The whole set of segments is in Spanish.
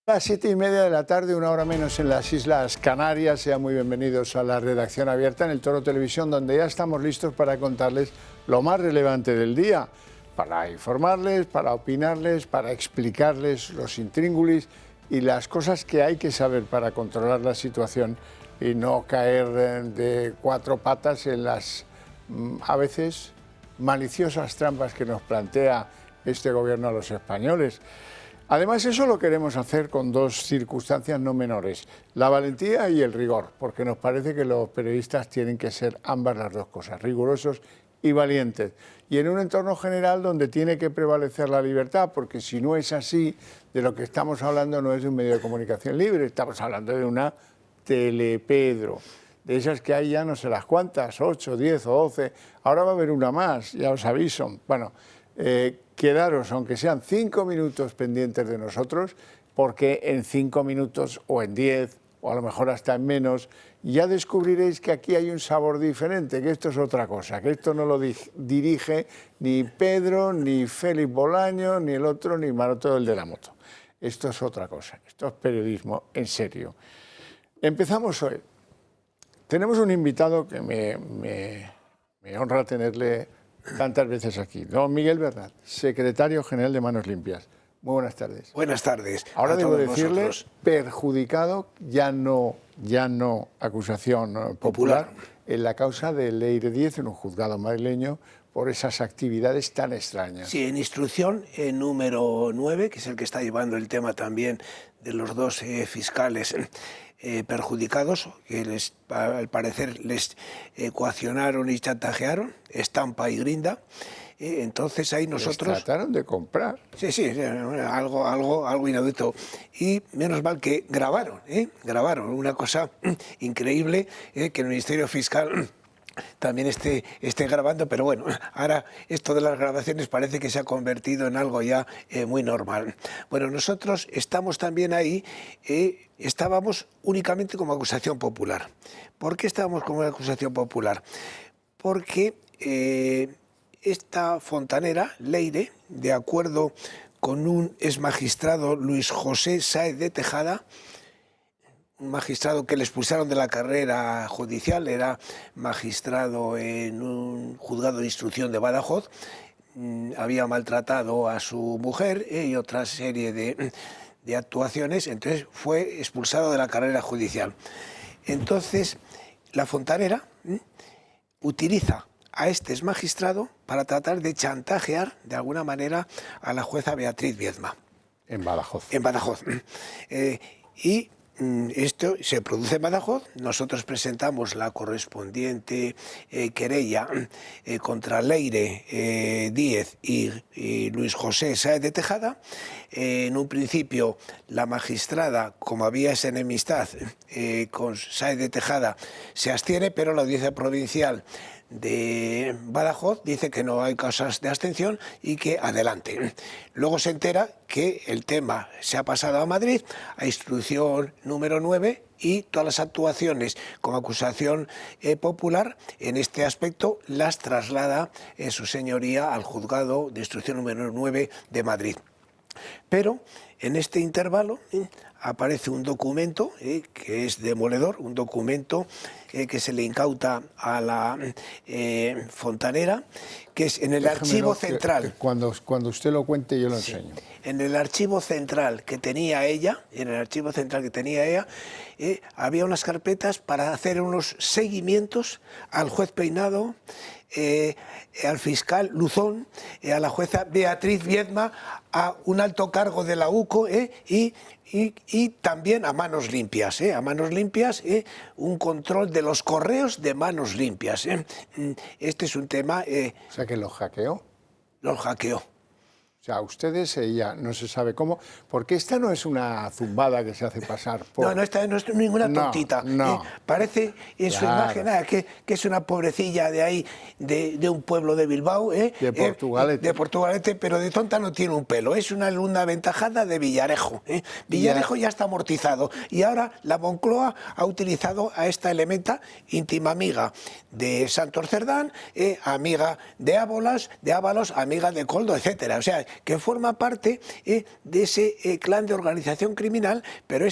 A las 7:30 de la tarde, una hora menos en las Islas Canarias. Sean muy bienvenidos a la redacción abierta en el Toro Televisión, donde ya estamos listos para contarles lo más relevante del día, para informarles, para opinarles, para explicarles los intríngulis y las cosas que hay que saber para controlar la situación y no caer de cuatro patas en las, a veces, maliciosas trampas que nos plantea este gobierno a los españoles. Además, eso lo queremos hacer con dos circunstancias no menores, la valentía y el rigor, porque nos parece que los periodistas tienen que ser ambas las dos cosas, rigurosos y valientes. Y en un entorno general donde tiene que prevalecer la libertad, porque si no es así, de lo que estamos hablando no es de un medio de comunicación libre, estamos hablando de una Telepedro, de esas que hay ya no sé las cuántas, 8, 10 o 12, ahora va a haber una más, ya os aviso. Bueno, quedaros, aunque sean 5 minutos pendientes de nosotros, porque en 5 minutos o en 10 o a lo mejor hasta en menos, ya descubriréis que aquí hay un sabor diferente, que esto es otra cosa, que esto no lo dirige ni Pedro, ni Félix Bolaño, ni el otro, ni Maroto, el de la moto. Esto es otra cosa, esto es periodismo en serio. Empezamos hoy. Tenemos un invitado que me honra tenerle tantas veces aquí, don Miguel Bernat, secretario general de Manos Limpias. Muy buenas tardes. Buenas tardes. Ahora debo decirle, perjudicado, ya no acusación popular, en la causa de Leire Díez en un juzgado madrileño por esas actividades tan extrañas. Sí, en instrucción número 9, que es el que está llevando el tema también de los dos fiscales perjudicados, que al parecer les coaccionaron y chantajearon, Estampa y Grinda. Entonces ahí nosotros... Les trataron de comprar. Sí, algo inaudito. Y menos mal que grabaron una cosa increíble, que el Ministerio Fiscal también esté grabando, pero bueno, ahora esto de las grabaciones parece que se ha convertido en algo ya muy normal. Bueno, nosotros estamos también ahí, estábamos únicamente como acusación popular. ¿Por qué estábamos como acusación popular? Porque esta fontanera, Leire, de acuerdo con un exmagistrado, Luis José Sáez de Tejada, un magistrado que le expulsaron de la carrera judicial, era magistrado en un juzgado de instrucción de Badajoz, había maltratado a su mujer y otra serie de actuaciones, entonces fue expulsado de la carrera judicial. Entonces, la fontanera utiliza a este exmagistrado para tratar de chantajear de alguna manera a la jueza Beatriz Viedma. En Badajoz. En Badajoz. Y esto se produce en Badajoz, nosotros presentamos la correspondiente querella contra Leire Díez y Luis José Sáez de Tejada. En un principio la magistrada, como había esa enemistad con Sáez de Tejada, se abstiene, pero la audiencia provincial de Badajoz dice que no hay causas de abstención y que adelante. Luego se entera que el tema se ha pasado a Madrid, a instrucción número 9, y todas las actuaciones como acusación popular en este aspecto las traslada su señoría al juzgado de instrucción número 9 de Madrid. Pero en este intervalo aparece un documento que es demoledor, un documento que se le incauta a la fontanera, que es en el archivo central. Cuando usted lo cuente yo lo enseño. En el archivo central que tenía ella, había unas carpetas para hacer unos seguimientos al juez Peinado, al fiscal Luzón, a la jueza Beatriz Viedma, a un alto cargo de la UCO y también a Manos Limpias, un control de los correos de Manos Limpias. Este es un tema... O sea, que los hackeó. Los hackeó. O sea, ustedes, ella no se sabe cómo, porque esta no es una zumbada que se hace pasar por... No, esta no es ninguna tontita. No. Parece en su imagen que es una pobrecilla de ahí, de un pueblo de Bilbao. De Portugalete. De Portugalete, pero de tonta no tiene un pelo. Es una alumna aventajada de Villarejo. Villarejo ya está amortizado. Y ahora la Moncloa ha utilizado a esta elementa, íntima amiga de Santos Cerdán, amiga de Ábalos, amiga de Coldo, etcétera. O sea, que forma parte de ese clan de organización criminal, pero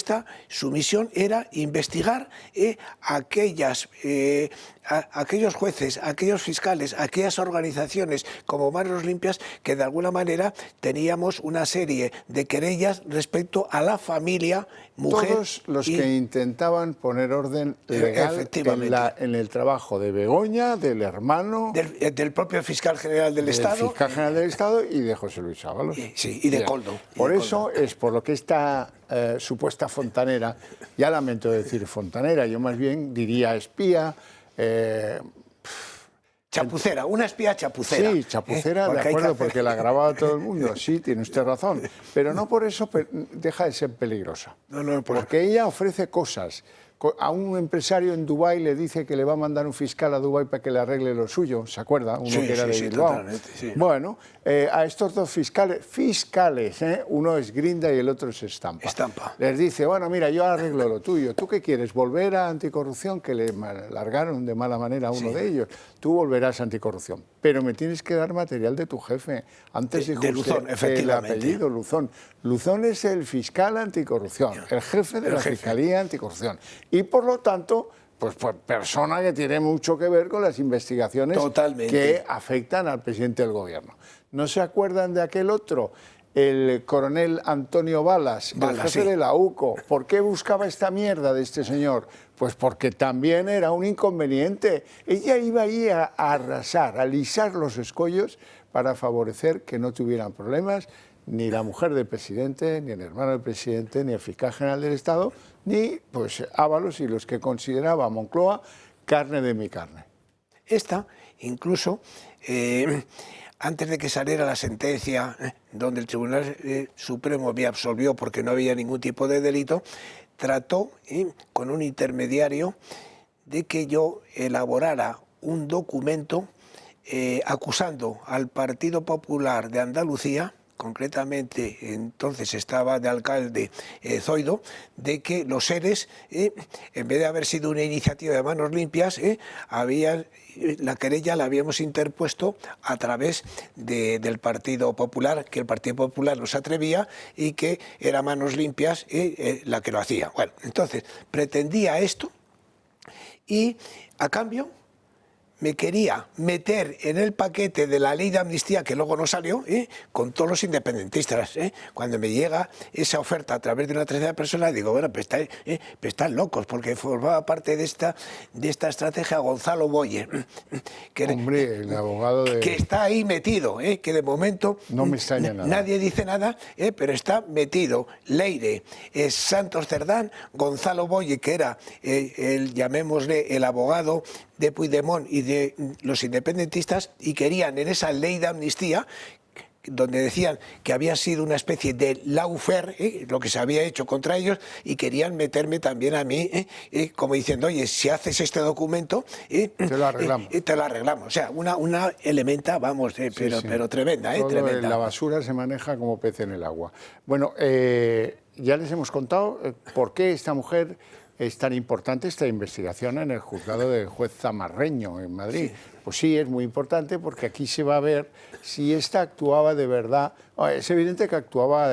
su misión era investigar aquellos jueces, aquellos fiscales, aquellas organizaciones como Manos Limpias que de alguna manera teníamos una serie de querellas respecto a la familia, mujer. Todos los que intentaban poner orden legal en el trabajo de Begoña, del hermano, del propio fiscal general del Estado. Fiscal general del Estado y de José Luis Ábalos. Sí, y de Coldo. Por eso es por lo que esta supuesta fontanera, ya lamento decir fontanera, yo más bien diría espía. Chapucera, una espía chapucera. Sí, chapucera, de acuerdo, porque la grababa todo el mundo. Sí, tiene usted razón. Pero no por eso deja de ser peligrosa. Porque ella ofrece cosas. A un empresario en Dubái le dice que le va a mandar un fiscal a Dubái para que le arregle lo suyo, ¿se acuerda? Uno que era de Bilbao. Sí. Bueno, a estos dos fiscales, uno es Grinda y el otro es Estampa. Les dice, bueno, mira, yo arreglo lo tuyo. ¿Tú qué quieres? ¿Volver a anticorrupción? Que le largaron de mala manera a uno de ellos. Tú volverás a anticorrupción. Pero me tienes que dar material de tu jefe. Antes dijo de Luzón, efectivamente. El apellido, Luzón. Luzón es el fiscal anticorrupción, el jefe de la Fiscalía Anticorrupción. Y por lo tanto, pues persona que tiene mucho que ver con las investigaciones que afectan al presidente del gobierno. ¿No se acuerdan de aquel otro? El coronel Antonio Balas, el jefe de la UCO. ¿Por qué buscaba esta mierda de este señor? Pues porque también era un inconveniente. Ella iba ahí a arrasar, a lisar los escollos para favorecer que no tuvieran problemas ni la mujer del presidente, ni el hermano del presidente, ni el fiscal general del Estado, ni pues Ábalos y los que consideraba Moncloa carne de mi carne. Incluso, antes de que saliera la sentencia, donde el Tribunal Supremo me absolvió porque no había ningún tipo de delito, trató con un intermediario de que yo elaborara un documento acusando al Partido Popular de Andalucía, concretamente entonces estaba de alcalde Zoido, de que los seres, en vez de haber sido una iniciativa de Manos Limpias, la querella la habíamos interpuesto a través del Partido Popular, que el Partido Popular no se atrevía y que era Manos Limpias la que lo hacía. Bueno, entonces pretendía esto y a cambio me quería meter en el paquete de la ley de amnistía, que luego no salió, con todos los independentistas. Cuando me llega esa oferta a través de una tercera persona, digo, bueno, pues están locos, porque formaba parte de esta estrategia Gonzalo Boye. Hombre, el abogado de... Que está ahí metido, que de momento no me extraña nada. Nadie dice nada, pero está metido. Leire, Santos Cerdán, Gonzalo Boye, que era, llamémosle, el abogado de Puigdemont y de los independentistas, y querían en esa ley de amnistía, donde decían que había sido una especie de lawfare, lo que se había hecho contra ellos, y querían meterme también a mí, como diciendo, oye, si haces este documento, te lo arreglamos. Te lo arreglamos. O sea, una elementa, vamos, pero tremenda, tremenda. La basura se maneja como pez en el agua. Bueno, ya les hemos contado por qué esta mujer es tan importante, esta investigación en el juzgado del juez Zamarreño en Madrid. Sí. Pues sí, es muy importante porque aquí se va a ver si esta actuaba de verdad. Es evidente que actuaba,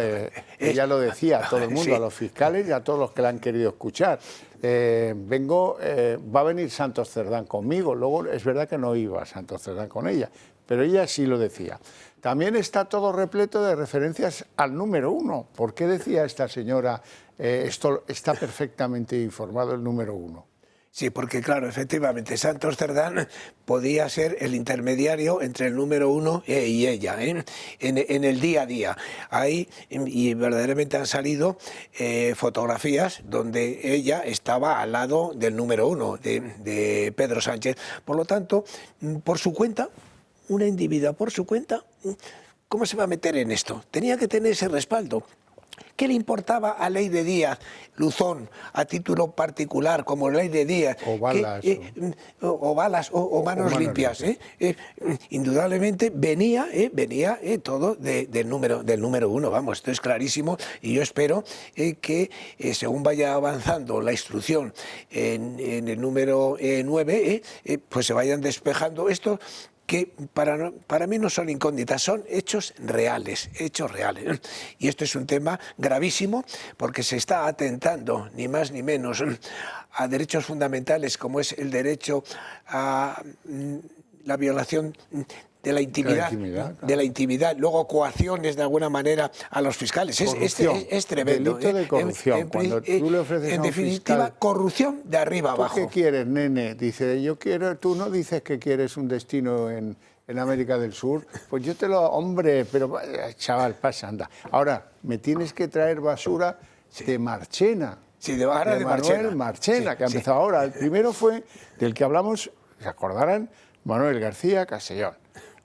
ella lo decía a todo el mundo, a los fiscales y a todos los que la han querido escuchar. Va a venir Santos Cerdán conmigo. Luego es verdad que no iba Santos Cerdán con ella, pero ella sí lo decía. También está todo repleto de referencias al número 1. ¿Por qué decía esta señora esto está perfectamente informado el número 1? Sí, porque claro, efectivamente, Santos Cerdán podía ser el intermediario entre el número 1 y ella, en el día a día. Ahí, y verdaderamente han salido fotografías donde ella estaba al lado del número 1, de Pedro Sánchez. Por lo tanto, por su cuenta, una individua por su cuenta, ¿cómo se va a meter en esto? Tenía que tener ese respaldo. ¿Qué le importaba a Leire Díaz, Luzón, a título particular, como Leire Díaz? O Balas. O Balas, o Manos Limpias. Indudablemente venía todo del número 1, vamos, esto es clarísimo, y yo espero que según vaya avanzando la instrucción en el número 9, pues se vayan despejando esto. que para mí no son incógnitas, son hechos reales, hechos reales. Y esto es un tema gravísimo porque se está atentando, ni más ni menos, a derechos fundamentales como es el derecho a la violación de la intimidad, luego coacciones de alguna manera a los fiscales. Es tremendo. Delito de corrupción. Cuando tú le ofreces en a un definitiva, fiscal, corrupción de arriba abajo. ¿Tú qué quieres, nene? Dice, yo quiero, tú no dices que quieres un destino en América del Sur, pues yo te lo... Hombre, pero chaval, pasa, anda. Ahora, me tienes que traer basura de Marchena. Sí, de Manuel Marchena, que ha empezado ahora. El primero fue del que hablamos, se acordarán, Manuel García Castellón.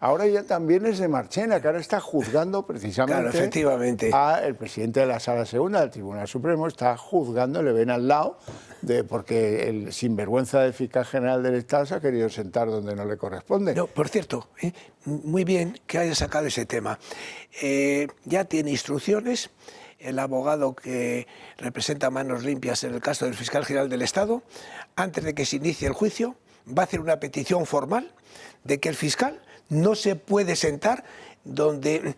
Ahora ya también es de Marchena, que ahora está juzgando precisamente al presidente de la Sala Segunda del Tribunal Supremo, está juzgando, le ven al lado, porque el sinvergüenza del fiscal general del Estado se ha querido sentar donde no le corresponde. No, por cierto, muy bien que haya sacado ese tema. Ya tiene instrucciones el abogado que representa Manos Limpias en el caso del fiscal general del Estado, antes de que se inicie el juicio, va a hacer una petición formal de que el fiscal no se puede sentar donde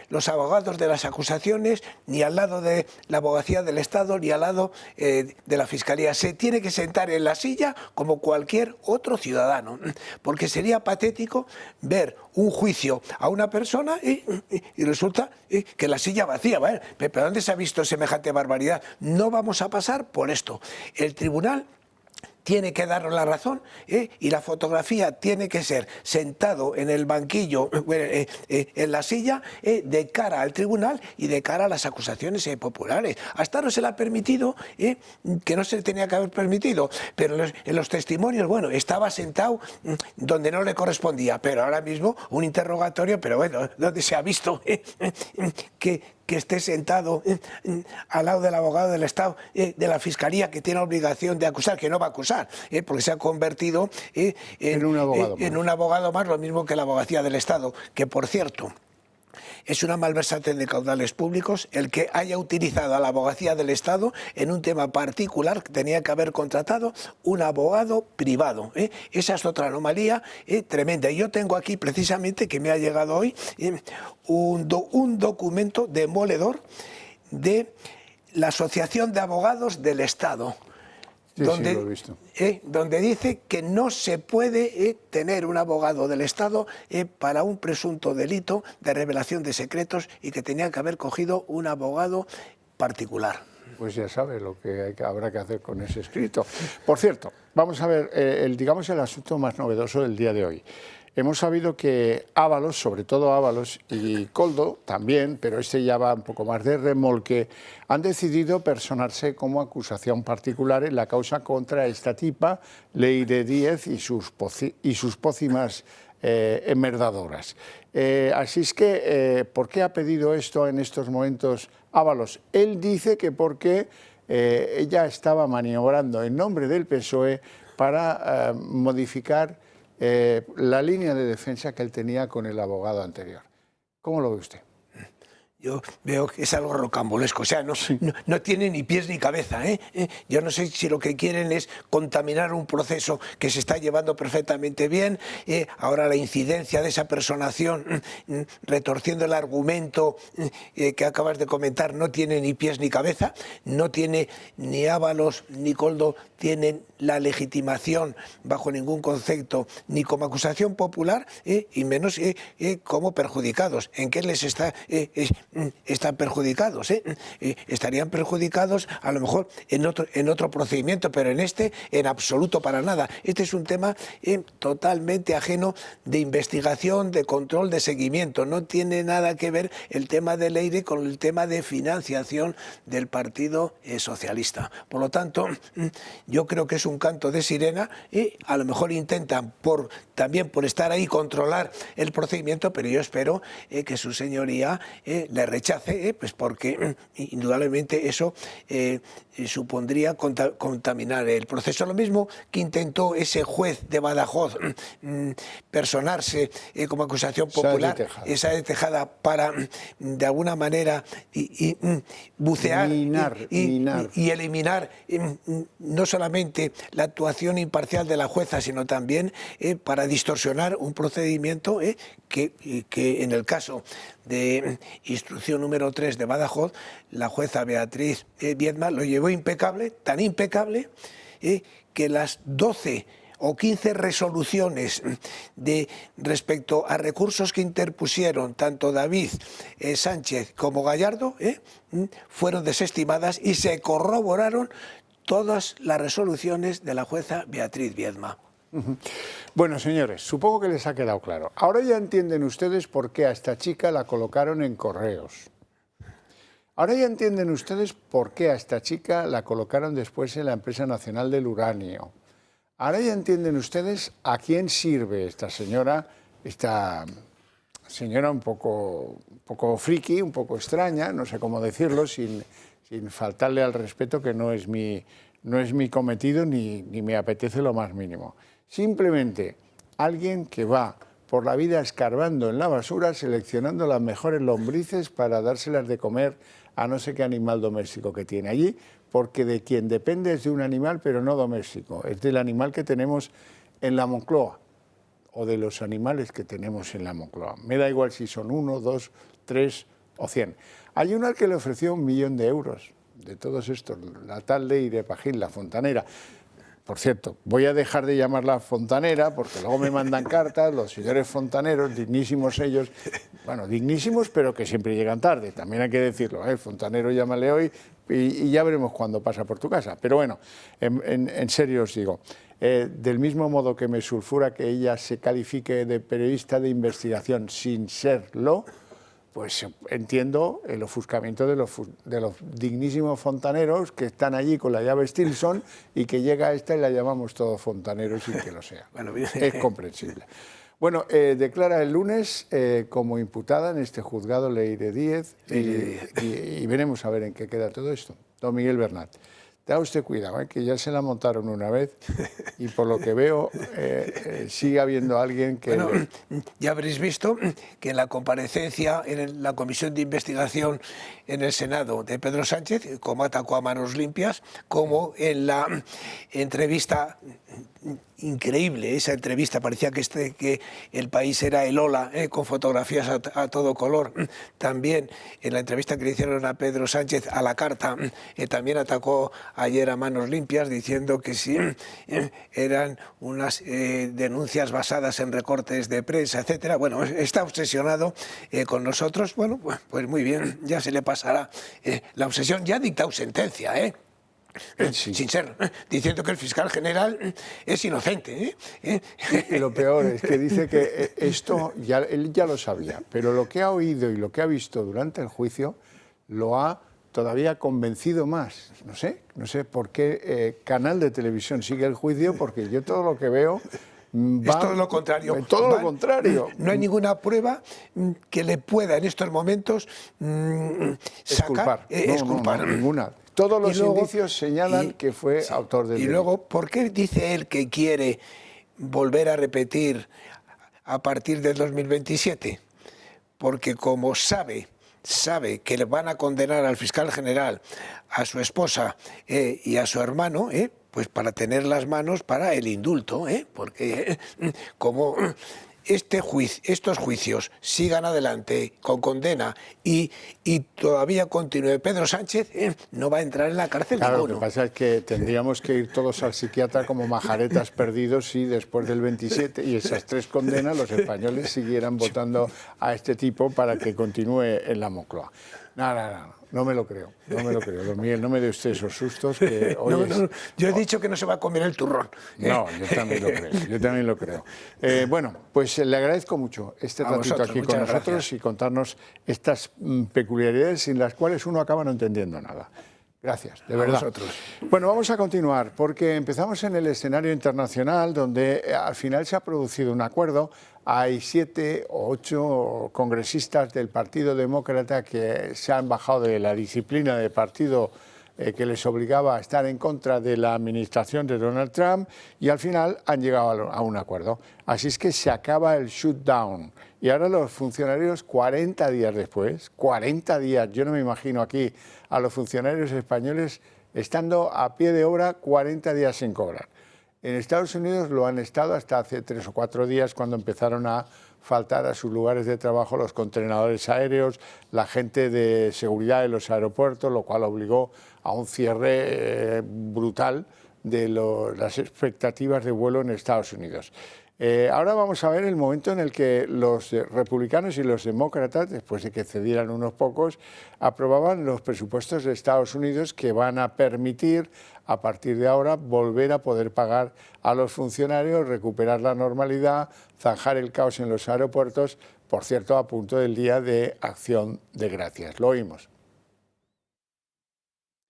los abogados de las acusaciones, ni al lado de la abogacía del Estado, ni al lado de la Fiscalía. Se tiene que sentar en la silla como cualquier otro ciudadano, porque sería patético ver un juicio a una persona y resulta que la silla vacía. ¿Vale? ¿Pero dónde se ha visto semejante barbaridad? No vamos a pasar por esto. El tribunal tiene que darnos la razón y la fotografía tiene que ser sentado en el banquillo, en la silla, de cara al tribunal y de cara a las acusaciones populares. Hasta no se le ha permitido, que no se le tenía que haber permitido, pero en los testimonios, bueno, estaba sentado donde no le correspondía, pero ahora mismo un interrogatorio, pero bueno, ¿dónde se ha visto que esté sentado al lado del abogado del Estado, de la Fiscalía, que tiene obligación de acusar, que no va a acusar, porque se ha convertido en un abogado más, lo mismo que la abogacía del Estado, que por cierto es una malversación de caudales públicos el que haya utilizado a la abogacía del Estado en un tema particular que tenía que haber contratado un abogado privado. Esa es otra anomalía tremenda. Y yo tengo aquí precisamente, que me ha llegado hoy, un documento demoledor de la Asociación de Abogados del Estado. Sí, donde, sí, lo he visto. Donde dice que no se puede tener un abogado del Estado para un presunto delito de revelación de secretos y que tenía que haber cogido un abogado particular. Pues ya sabe lo que habrá que hacer con ese escrito. Por cierto, vamos a ver, digamos el asunto más novedoso del día de hoy. Hemos sabido que Ábalos, sobre todo Ábalos y Koldo también, pero este ya va un poco más de remolque, han decidido personarse como acusación particular en la causa contra esta tipa, Leire Díez, y sus pócimas enmerdadoras. Así es que, ¿por qué ha pedido esto en estos momentos Ábalos? Él dice que porque ella estaba maniobrando en nombre del PSOE para modificar la línea de defensa que él tenía con el abogado anterior. ¿Cómo lo ve usted? Yo veo que es algo rocambolesco, o sea, no tiene ni pies ni cabeza. Yo no sé si lo que quieren es contaminar un proceso que se está llevando perfectamente bien. Ahora la incidencia de esa personación, retorciendo el argumento que acabas de comentar, no tiene ni pies ni cabeza. No tiene ni Ábalos ni Koldo tienen la legitimación bajo ningún concepto, ni como acusación popular, y menos como perjudicados. ¿En qué les están perjudicados? Estarían perjudicados a lo mejor en otro procedimiento, pero en este en absoluto para nada. Este es un tema totalmente ajeno de investigación, de control, de seguimiento. No tiene nada que ver el tema de Leire con el tema de financiación del Partido Socialista. Por lo tanto, yo creo que es un canto de sirena y a lo mejor intentan también por estar ahí controlar el procedimiento, pero yo espero que su señoría le rechace, pues porque indudablemente eso supondría contaminar el proceso. Lo mismo que intentó ese juez de Badajoz personarse como acusación popular, esa de Tejada, para de alguna manera bucear minar. Y eliminar no solamente la actuación imparcial de la jueza, sino también para distorsionar un procedimiento que en el caso de instrucción número 3 de Badajoz, la jueza Beatriz Viedma lo llevó impecable, tan impecable, que las 12 o 15 resoluciones respecto a recursos que interpusieron tanto David Sánchez como Gallardo fueron desestimadas y se corroboraron todas las resoluciones de la jueza Beatriz Viedma. Bueno, señores, supongo que les ha quedado claro. Ahora ya entienden ustedes por qué a esta chica la colocaron en Correos. Ahora ya entienden ustedes por qué a esta chica la colocaron después en la Empresa Nacional del Uranio. Ahora ya entienden ustedes a quién sirve esta señora un poco friki, un poco extraña, no sé cómo decirlo, sin faltarle al respeto, que no es mi cometido ni me apetece lo más mínimo. Simplemente alguien que va por la vida escarbando en la basura, seleccionando las mejores lombrices para dárselas de comer a no sé qué animal doméstico que tiene allí, porque de quien depende es de un animal, pero no doméstico, es del animal que tenemos en la Moncloa, o de los animales que tenemos en la Moncloa. Me da igual si son 1, 2, 3 o 100. Hay uno al que le ofreció 1 millón de euros, de todos estos, la tal Leire Pajín, la fontanera. Por cierto, voy a dejar de llamarla fontanera porque luego me mandan cartas los señores fontaneros, dignísimos ellos, bueno, dignísimos pero que siempre llegan tarde, también hay que decirlo, fontanero llámale hoy y ya veremos cuándo pasa por tu casa. Pero bueno, en serio os digo, del mismo modo que me sulfura que ella se califique de periodista de investigación sin serlo, pues entiendo el ofuscamiento de los dignísimos fontaneros que están allí con la llave Stilson y que llega esta y la llamamos todos fontaneros sin que lo sea. Bueno, es comprensible. Bueno, declara el lunes como imputada en este juzgado Leire Díez y veremos a ver en qué queda todo esto. Don Miguel Bernat. Da usted cuidado, que ya se la montaron una vez y por lo que veo sigue habiendo alguien que... Bueno, ya habréis visto que en la comparecencia en la Comisión de Investigación en el Senado de Pedro Sánchez, como atacó a manos limpias, como en la entrevista... Increíble esa entrevista, parecía que el país era el Ola, con fotografías a todo color. También en la entrevista que le hicieron a Pedro Sánchez a la carta, también atacó ayer a manos limpias diciendo que sí, eran unas denuncias basadas en recortes de prensa, etcétera. Bueno, está obsesionado con nosotros. Bueno, pues muy bien, ya se le pasará la obsesión. Ya ha dictado sentencia, sí. Sin ser, diciendo que el fiscal general es inocente. Y lo peor es que dice que esto él ya lo sabía, pero lo que ha oído y lo que ha visto durante el juicio lo ha todavía convencido más. No sé por qué canal de televisión sigue el juicio, porque yo todo lo que veo... Es todo lo contrario. Todo lo contrario. No hay ninguna prueba que le pueda en estos momentos sacar, exculpar. No, ninguna. Todos los indicios señalan que fue autor del delito. Y luego, ¿por qué dice él que quiere volver a repetir a partir del 2027? Porque como sabe que le van a condenar al fiscal general, a su esposa y a su hermano, pues para tener las manos para el indulto, porque como estos juicios sigan adelante con condena y todavía continúe Pedro Sánchez, no va a entrar en la cárcel claro, ninguno. Lo que pasa es que tendríamos que ir todos al psiquiatra como majaretas perdidos si después del 27 y esas 3 condenas los españoles siguieran votando a este tipo para que continúe en la Moncloa. No me lo creo, Don Miguel, no me dé usted esos sustos que hoy yo he dicho que no se va a comer el turrón. No, yo también lo creo. Bueno, pues le agradezco mucho este ratito aquí con nosotros gracias. Y contarnos estas peculiaridades sin las cuales uno acaba no entendiendo nada. Gracias, de verdad. Vosotros. Bueno, vamos a continuar, porque empezamos en el escenario internacional, donde al final se ha producido un acuerdo. Hay 7 o 8 congresistas del Partido Demócrata que se han bajado de la disciplina de partido que les obligaba a estar en contra de la administración de Donald Trump y al final han llegado a un acuerdo. Así es que se acaba el shutdown. Y ahora los funcionarios, 40 días después, 40 días, yo no me imagino aquí a los funcionarios españoles estando a pie de obra 40 días sin cobrar. En Estados Unidos lo han estado hasta hace 3 o 4 días, cuando empezaron a faltar a sus lugares de trabajo los contenedores aéreos, la gente de seguridad de los aeropuertos, lo cual obligó a un cierre brutal de las expectativas de vuelo en Estados Unidos. Ahora vamos a ver el momento en el que los republicanos y los demócratas, después de que cedieran unos pocos, aprobaban los presupuestos de Estados Unidos, que van a permitir a partir de ahora volver a poder pagar a los funcionarios, recuperar la normalidad, zanjar el caos en los aeropuertos, por cierto, a punto del Día de Acción de Gracias. Lo oímos.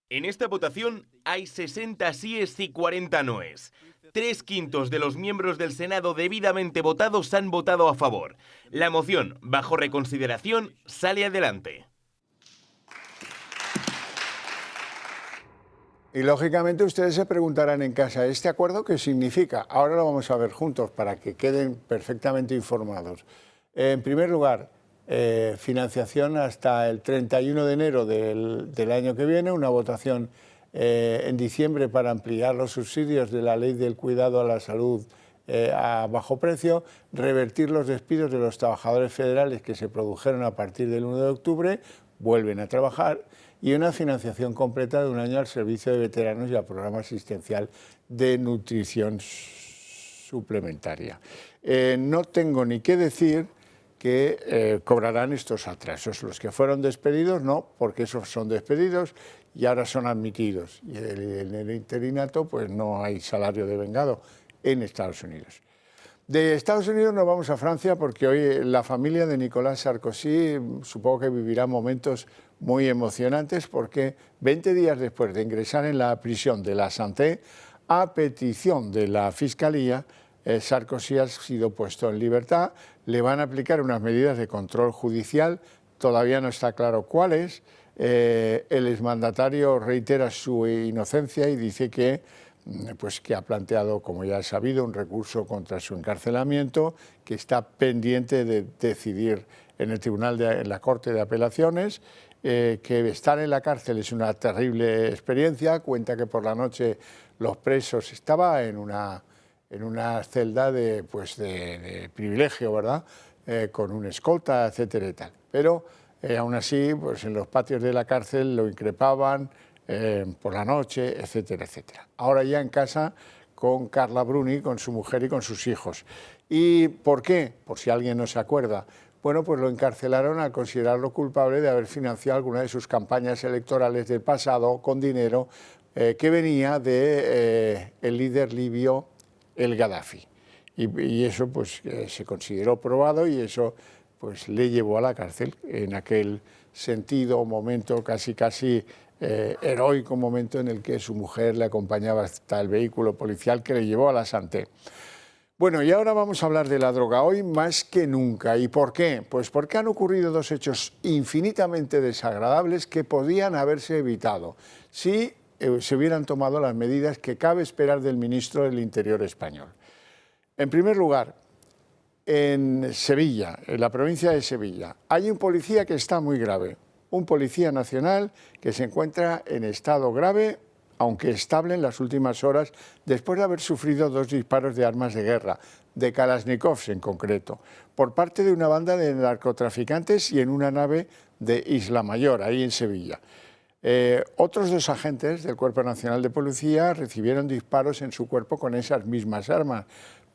En esta votación hay 60 síes y 40 noes. 3/5 de los miembros del Senado debidamente votados han votado a favor. La moción, bajo reconsideración, sale adelante. Y lógicamente ustedes se preguntarán en casa, ¿este acuerdo qué significa? Ahora lo vamos a ver juntos para que queden perfectamente informados. En primer lugar, financiación hasta el 31 de enero del año que viene, una votación en diciembre para ampliar los subsidios de la Ley del Cuidado a la Salud a bajo precio, revertir los despidos de los trabajadores federales que se produjeron a partir del 1 de octubre, vuelven a trabajar, y una financiación completa de 1 año al servicio de veteranos y al programa asistencial de nutrición suplementaria. No tengo ni que decir que cobrarán estos atrasos. Los que fueron despedidos no, porque esos son despedidos y ahora son admitidos. Y en el interinato pues no hay salario devengado en Estados Unidos. De Estados Unidos nos vamos a Francia, porque hoy la familia de Nicolas Sarkozy supongo que vivirá momentos muy emocionantes, porque 20 días después de ingresar en la prisión de la Santé, a petición de la Fiscalía, Sarkozy ha sido puesto en libertad. Le van a aplicar unas medidas de control judicial, todavía no está claro cuáles. El exmandatario reitera su inocencia y dice que ha planteado, como ya es sabido, un recurso contra su encarcelamiento, que está pendiente de decidir en el tribunal, en la Corte de Apelaciones, que estar en la cárcel es una terrible experiencia. Cuenta que por la noche los presos, estaba en una celda de privilegio, ¿verdad? Con un escolta, etcétera y tal. Pero aún así, pues en los patios de la cárcel lo increpaban por la noche, etcétera, etcétera. Ahora ya en casa con Carla Bruni, con su mujer y con sus hijos. ¿Y por qué? Por si alguien no se acuerda. Bueno, pues lo encarcelaron al considerarlo culpable de haber financiado alguna de sus campañas electorales del pasado con dinero que venía del líder libio el Gaddafi. Y eso pues se consideró probado, y eso pues le llevó a la cárcel en aquel sentido, momento casi heroico, momento en el que su mujer le acompañaba hasta el vehículo policial que le llevó a la Santé. Bueno, y ahora vamos a hablar de la droga, hoy más que nunca. ¿Y por qué? Pues porque han ocurrido dos hechos infinitamente desagradables que podían haberse evitado si se hubieran tomado las medidas que cabe esperar del ministro del Interior español. En primer lugar, en Sevilla, en la provincia de Sevilla, hay un policía que está muy grave, un policía nacional que se encuentra en estado grave, aunque estable en las últimas horas, después de haber sufrido 2 disparos de armas de guerra, de Kalashnikovs en concreto, por parte de una banda de narcotraficantes y en una nave de Isla Mayor, ahí en Sevilla. Otros 2 agentes del Cuerpo Nacional de Policía recibieron disparos en su cuerpo con esas mismas armas,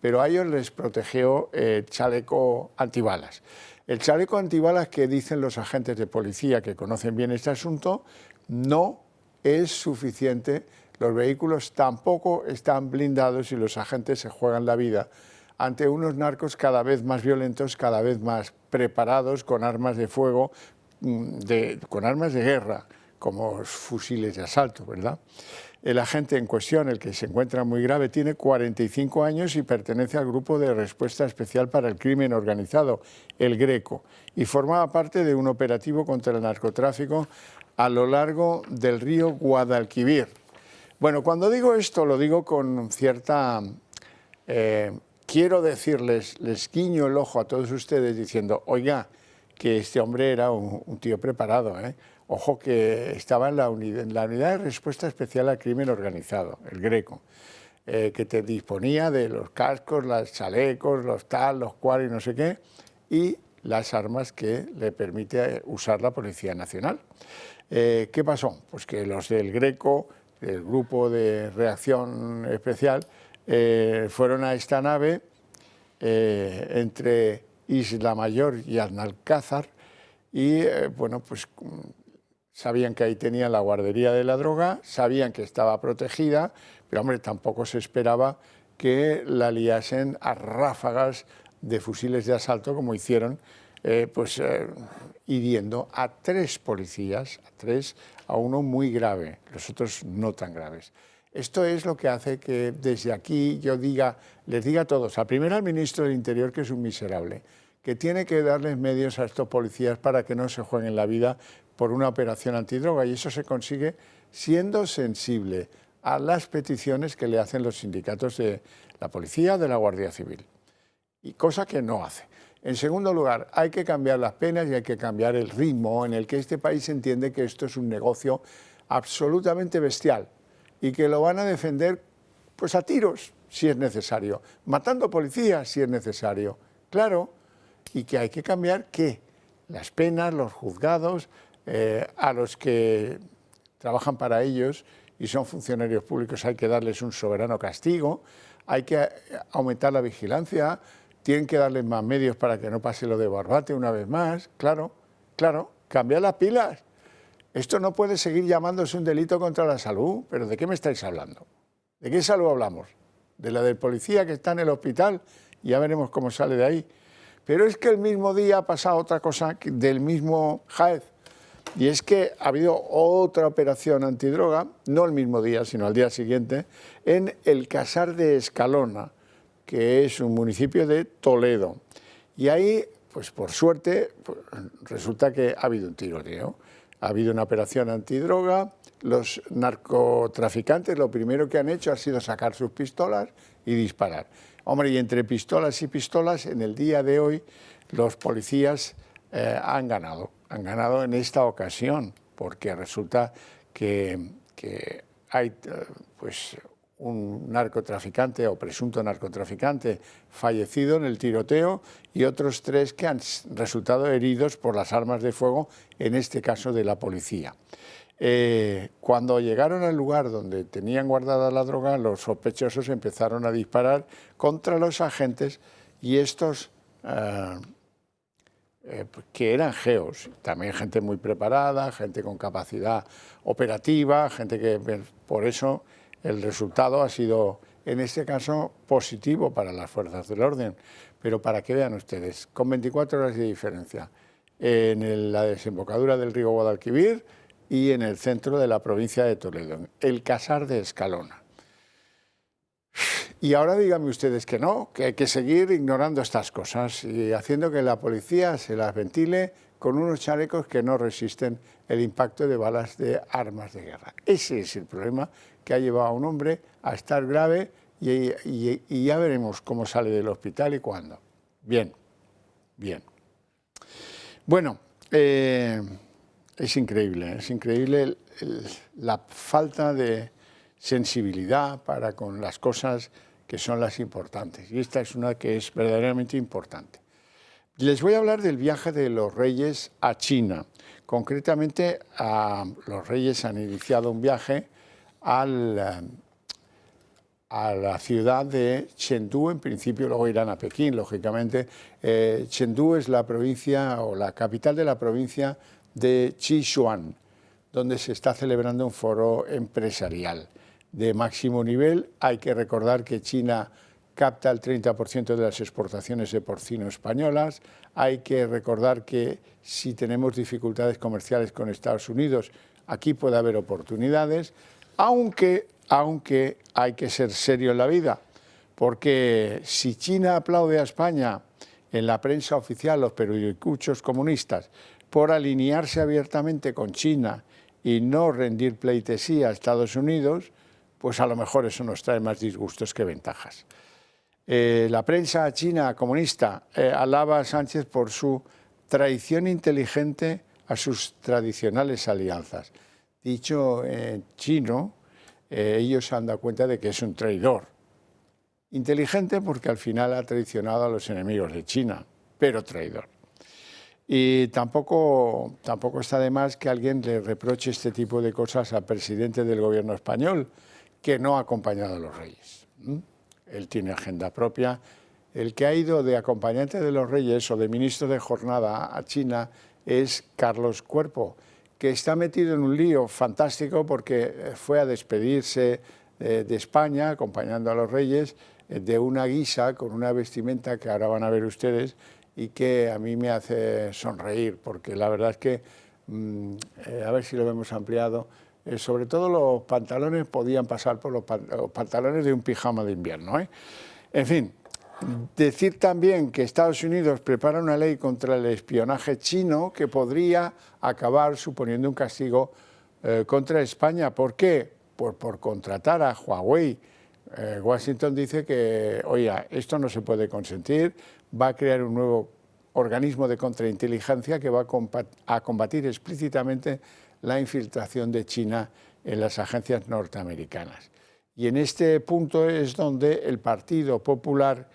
pero a ellos les protegió chaleco antibalas. El chaleco antibalas, que dicen los agentes de policía que conocen bien este asunto, no es suficiente. Los vehículos tampoco están blindados y los agentes se juegan la vida ante unos narcos cada vez más violentos, cada vez más preparados, con armas de fuego, con armas de guerra, como fusiles de asalto, ¿verdad? El agente en cuestión, el que se encuentra muy grave, tiene 45 años y pertenece al Grupo de Respuesta Especial para el Crimen Organizado, el Greco, y formaba parte de un operativo contra el narcotráfico a lo largo del río Guadalquivir. Bueno, cuando digo esto lo digo con cierta... quiero decirles, les guiño el ojo a todos ustedes diciendo, oiga, que este hombre era un tío preparado, ¿eh? Ojo que estaba en la unidad de respuesta especial al crimen organizado, el Greco, que te disponía de los cascos, los chalecos, los tal, los cual y no sé qué, y las armas que le permite usar la Policía Nacional. ¿Qué pasó? Pues que los del Greco, el grupo de reacción especial, fueron a esta nave entre Isla Mayor y Alcázar y bueno, pues sabían que ahí tenían la guardería de la droga, sabían que estaba protegida, pero hombre, tampoco se esperaba que la liasen a ráfagas de fusiles de asalto como hicieron, hiriendo a 3 policías, a uno muy grave, los otros no tan graves. Esto es lo que hace que desde aquí yo les diga a todos, primero al ministro del Interior, que es un miserable, que tiene que darles medios a estos policías para que no se jueguen la vida por una operación antidroga, y eso se consigue siendo sensible a las peticiones que le hacen los sindicatos de la policía, de la Guardia Civil, y cosa que no hace. En segundo lugar, hay que cambiar las penas y hay que cambiar el ritmo en el que este país entiende que esto es un negocio absolutamente bestial y que lo van a defender pues a tiros si es necesario, matando policías si es necesario, claro, y que hay que cambiar ¿qué? Las penas, los juzgados, a los que trabajan para ellos y son funcionarios públicos hay que darles un soberano castigo, hay que aumentar la vigilancia, tienen que darles más medios para que no pase lo de Barbate una vez más, claro, cambiar las pilas. Esto no puede seguir llamándose un delito contra la salud, pero ¿de qué me estáis hablando? ¿De qué salud hablamos? ¿De la del policía que está en el hospital? Ya veremos cómo sale de ahí. Pero es que el mismo día ha pasado otra cosa del mismo Jaez, y es que ha habido otra operación antidroga, no el mismo día, sino al día siguiente, en el Casar de Escalona, que es un municipio de Toledo. Y ahí, pues por suerte, resulta que ha habido un tiroteo. Ha habido una operación antidroga, los narcotraficantes lo primero que han hecho ha sido sacar sus pistolas y disparar. Hombre, y entre pistolas y pistolas, en el día de hoy, los policías han ganado en esta ocasión, porque resulta que hay pues un narcotraficante o presunto narcotraficante fallecido en el tiroteo y otros 3 que han resultado heridos por las armas de fuego, en este caso de la policía. Cuando llegaron al lugar donde tenían guardada la droga, los sospechosos empezaron a disparar contra los agentes y estos, que eran geos, también gente muy preparada, gente con capacidad operativa, gente que por eso el resultado ha sido, en este caso, positivo para las fuerzas del orden. Pero para que vean ustedes, con 24 horas de diferencia, en la desembocadura del río Guadalquivir y en el centro de la provincia de Toledo, el Casar de Escalona. Y ahora díganme ustedes que no, que hay que seguir ignorando estas cosas y haciendo que la policía se las ventile con unos chalecos que no resisten el impacto de balas de armas de guerra. Ese es el problema que ha llevado a un hombre a estar grave y ya veremos cómo sale del hospital y cuándo. Bien. Bueno, es increíble la falta de sensibilidad para con las cosas que son las importantes. Y esta es una que es verdaderamente importante. Les voy a hablar del viaje de los reyes a China. Concretamente, los reyes han iniciado un viaje a la ciudad de Chengdu, en principio luego irán a Pekín, lógicamente. Chengdu es la provincia o la capital de la provincia de Sichuan, donde se está celebrando un foro empresarial de máximo nivel. Hay que recordar que China capta el 30% de las exportaciones de porcino españolas. Hay que recordar que si tenemos dificultades comerciales con Estados Unidos, aquí puede haber oportunidades, aunque hay que ser serio en la vida, porque si China aplaude a España en la prensa oficial, los periodicuchos comunistas, por alinearse abiertamente con China y no rendir pleitesía a Estados Unidos, pues a lo mejor eso nos trae más disgustos que ventajas. La prensa china comunista alaba a Sánchez por su traición inteligente a sus tradicionales alianzas. Dicho en chino, ellos se han dado cuenta de que es un traidor. Inteligente porque al final ha traicionado a los enemigos de China, pero traidor. Y tampoco está de más que alguien le reproche este tipo de cosas al presidente del gobierno español, que no ha acompañado a los reyes. Él tiene agenda propia. El que ha ido de acompañante de los reyes o de ministro de jornada a China es Carlos Cuerpo, que está metido en un lío fantástico porque fue a despedirse de España, acompañando a los reyes, de una guisa, con una vestimenta que ahora van a ver ustedes, y que a mí me hace sonreír, porque la verdad es que, a ver si lo vemos ampliado, sobre todo los pantalones podían pasar por los pantalones de un pijama de invierno. En fin, decir también que Estados Unidos prepara una ley contra el espionaje chino que podría acabar suponiendo un castigo contra España. ¿Por qué? Pues por contratar a Huawei. Washington dice que, oiga, esto no se puede consentir, va a crear un nuevo organismo de contrainteligencia que va a combatir explícitamente la infiltración de China en las agencias norteamericanas. Y en este punto es donde el Partido Popular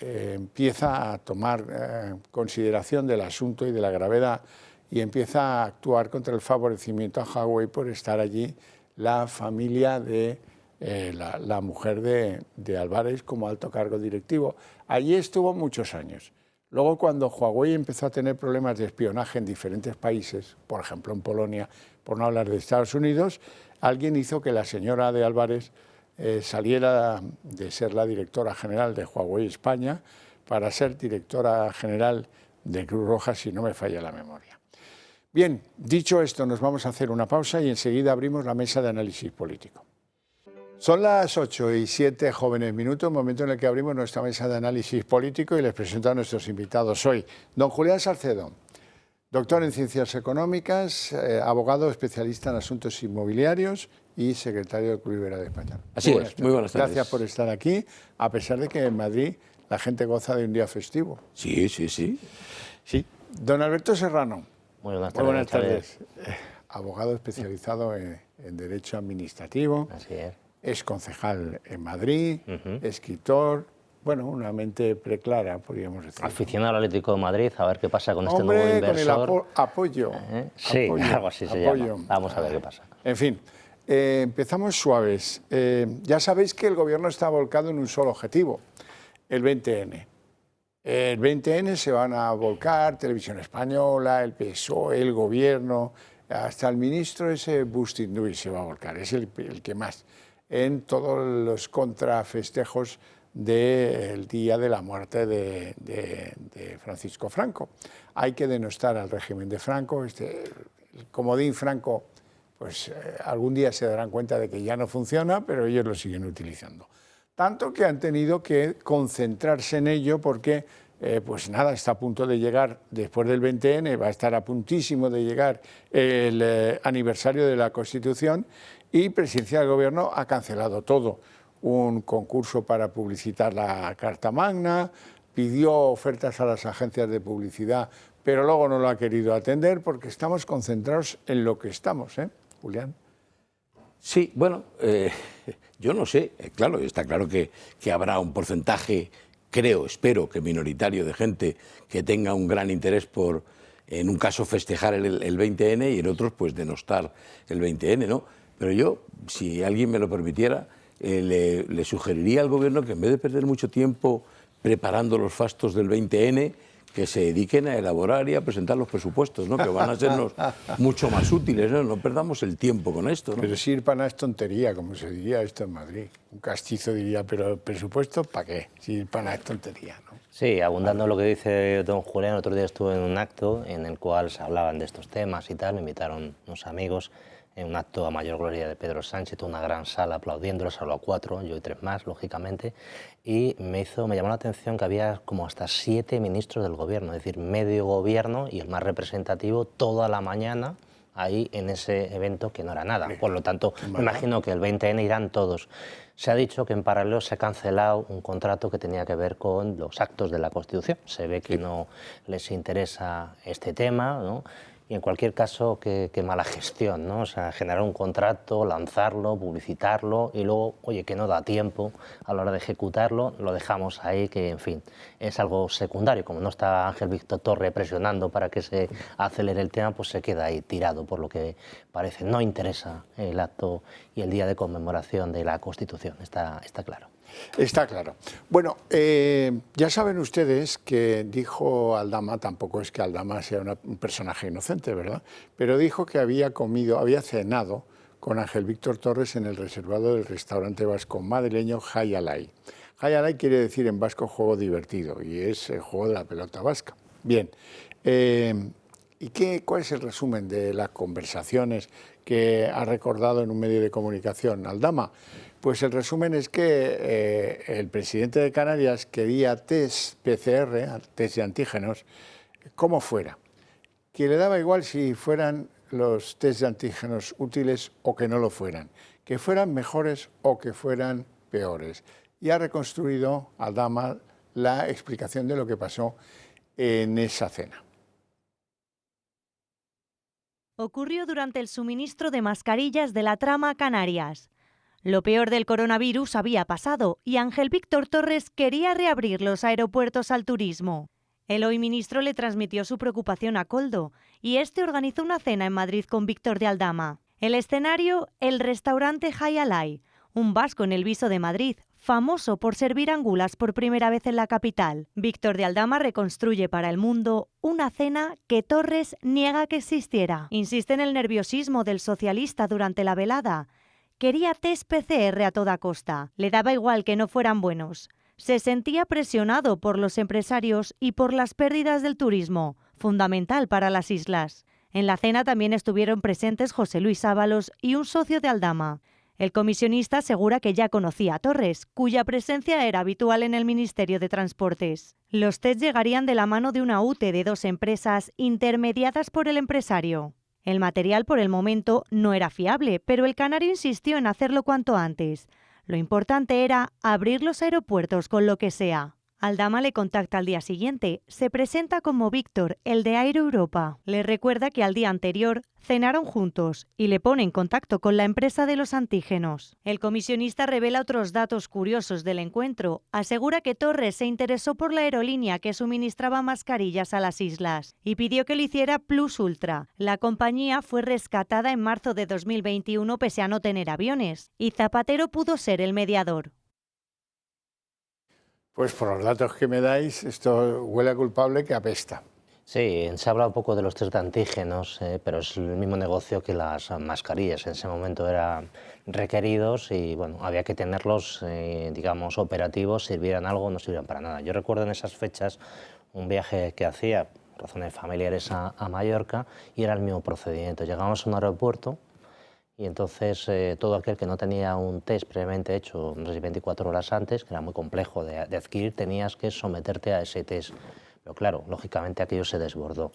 empieza a tomar consideración del asunto y de la gravedad y empieza a actuar contra el favorecimiento a Huawei por estar allí la familia de la mujer de Álvarez como alto cargo directivo. Allí estuvo muchos años. Luego, cuando Huawei empezó a tener problemas de espionaje en diferentes países, por ejemplo en Polonia, por no hablar de Estados Unidos, alguien hizo que la señora de Álvarez saliera de ser la directora general de Huawei España para ser directora general de Cruz Roja, si no me falla la memoria. Bien, dicho esto, nos vamos a hacer una pausa y enseguida abrimos la mesa de análisis político. Son las 8:07 jóvenes minutos, momento en el que abrimos nuestra mesa de análisis político y les presento a nuestros invitados hoy. Don Julián Salcedo, doctor en Ciencias Económicas, abogado especialista en asuntos inmobiliarios y secretario del Club Iberia de España. Así es, muy buenas tardes. Gracias por estar aquí, a pesar de que en Madrid la gente goza de un día festivo. Sí, sí, sí. Sí. Don Alberto Serrano. Muy buenas tardes. Muy buenas tardes. Abogado especializado en Derecho Administrativo. Así es. Es concejal en Madrid, escritor, bueno, una mente preclara, podríamos decir. Aficionado al Atlético de Madrid, a ver qué pasa con este nuevo inversor. Con el apoyo. Sí, algo así se llama. Vamos a ver qué pasa. En fin, empezamos suaves. Ya sabéis que el Gobierno está volcado en un solo objetivo, el 20N. El 20N se van a volcar Televisión Española, el PSOE, el Gobierno, hasta el ministro ese Bustinduy se va a volcar, es el que más, en todos los contrafestejos del día de la muerte de Francisco Franco. Hay que denostar al régimen de Franco, el comodín Franco, pues algún día se darán cuenta de que ya no funciona, pero ellos lo siguen utilizando. Tanto que han tenido que concentrarse en ello porque, pues nada, está a punto de llegar, después del 20N, va a estar a puntísimo de llegar el aniversario de la Constitución y Presidencia del Gobierno ha cancelado todo. Un concurso para publicitar la Carta Magna, pidió ofertas a las agencias de publicidad, pero luego no lo ha querido atender porque estamos concentrados en lo que estamos, ¿eh, Julián? Sí, bueno, yo no sé, claro, está claro que habrá un porcentaje, creo, espero que minoritario, de gente que tenga un gran interés por, en un caso, festejar el 20N y en otros, pues, denostar el 20N, ¿no? Pero yo, si alguien me lo permitiera, le sugeriría al Gobierno que en vez de perder mucho tiempo preparando los fastos del 20N, que se dediquen a elaborar y a presentar los presupuestos, ¿no? Que van a sernos mucho más útiles, ¿no? No perdamos el tiempo con esto, ¿no? Pero si ir para nada es tontería, como se diría esto en Madrid. Un castizo diría, pero el presupuesto, ¿para qué? Si ir para nada es tontería, ¿no? Sí, abundando en lo que dice don Julián, otro día estuve en un acto en el cual se hablaban de estos temas y tal, me invitaron unos amigos en un acto a mayor gloria de Pedro Sánchez, una gran sala aplaudiéndolo, solo a 4, yo y 3 más, lógicamente, y me llamó la atención que había como hasta 7 ministros del gobierno, es decir, medio gobierno y el más representativo toda la mañana ahí en ese evento que no era nada. Por lo tanto, me imagino que el 20N irán todos. Se ha dicho que en paralelo se ha cancelado un contrato que tenía que ver con los actos de la Constitución. Se ve que no les interesa este tema, ¿no? Y en cualquier caso, qué mala gestión, ¿no? O sea, generar un contrato, lanzarlo, publicitarlo y luego, oye, que no da tiempo a la hora de ejecutarlo, lo dejamos ahí, que en fin, es algo secundario. Como no está Ángel Víctor Torres presionando para que se acelere el tema, pues se queda ahí tirado, por lo que parece. No interesa el acto y el día de conmemoración de la Constitución, está claro. Está claro. Bueno, ya saben ustedes que dijo Aldama, tampoco es que Aldama sea un personaje inocente, ¿verdad? Pero dijo que había cenado con Ángel Víctor Torres en el reservado del restaurante vasco madrileño Jai Alai. Jai Alai quiere decir en vasco juego divertido y es el juego de la pelota vasca. Bien, ¿y cuál es el resumen de las conversaciones que ha recordado en un medio de comunicación Aldama? Pues el resumen es que el presidente de Canarias quería test PCR, test de antígenos, como fuera, que le daba igual si fueran los test de antígenos útiles o que no lo fueran, que fueran mejores o que fueran peores. Y ha reconstruido Aldama la explicación de lo que pasó en esa cena. Ocurrió durante el suministro de mascarillas de la trama Canarias. Lo peor del coronavirus había pasado y Ángel Víctor Torres quería reabrir los aeropuertos al turismo. El hoy ministro le transmitió su preocupación a Koldo y este organizó una cena en Madrid con Víctor de Aldama. El escenario, el restaurante Jai Alai, un vasco en el Viso de Madrid, famoso por servir angulas por primera vez en la capital. Víctor de Aldama reconstruye para El Mundo una cena que Torres niega que existiera. Insiste en el nerviosismo del socialista durante la velada. Quería test PCR a toda costa. Le daba igual que no fueran buenos. Se sentía presionado por los empresarios y por las pérdidas del turismo, fundamental para las islas. En la cena también estuvieron presentes José Luis Ábalos y un socio de Aldama. El comisionista asegura que ya conocía a Torres, cuya presencia era habitual en el Ministerio de Transportes. Los test llegarían de la mano de una UTE de 2 empresas intermediadas por el empresario. El material por el momento no era fiable, pero el canario insistió en hacerlo cuanto antes. Lo importante era abrir los aeropuertos con lo que sea. Aldama le contacta al día siguiente, se presenta como Víctor, el de Aero Europa. Le recuerda que al día anterior cenaron juntos y le pone en contacto con la empresa de los antígenos. El comisionista revela otros datos curiosos del encuentro. Asegura que Torres se interesó por la aerolínea que suministraba mascarillas a las islas y pidió que lo hiciera Plus Ultra. La compañía fue rescatada en marzo de 2021 pese a no tener aviones y Zapatero pudo ser el mediador. Pues por los datos que me dais, esto huele a culpable que apesta. Sí, se ha hablado un poco de los test de antígenos, pero es el mismo negocio que las mascarillas. En ese momento eran requeridos y bueno, había que tenerlos, digamos, operativos, sirvieran algo o no sirvieran para nada. Yo recuerdo en esas fechas un viaje que hacía, por razones familiares, a Mallorca y era el mismo procedimiento. Llegábamos a un aeropuerto y entonces todo aquel que no tenía un test previamente hecho, no sé si 24 horas antes, que era muy complejo de adquirir, tenías que someterte a ese test. Pero claro, lógicamente aquello se desbordó.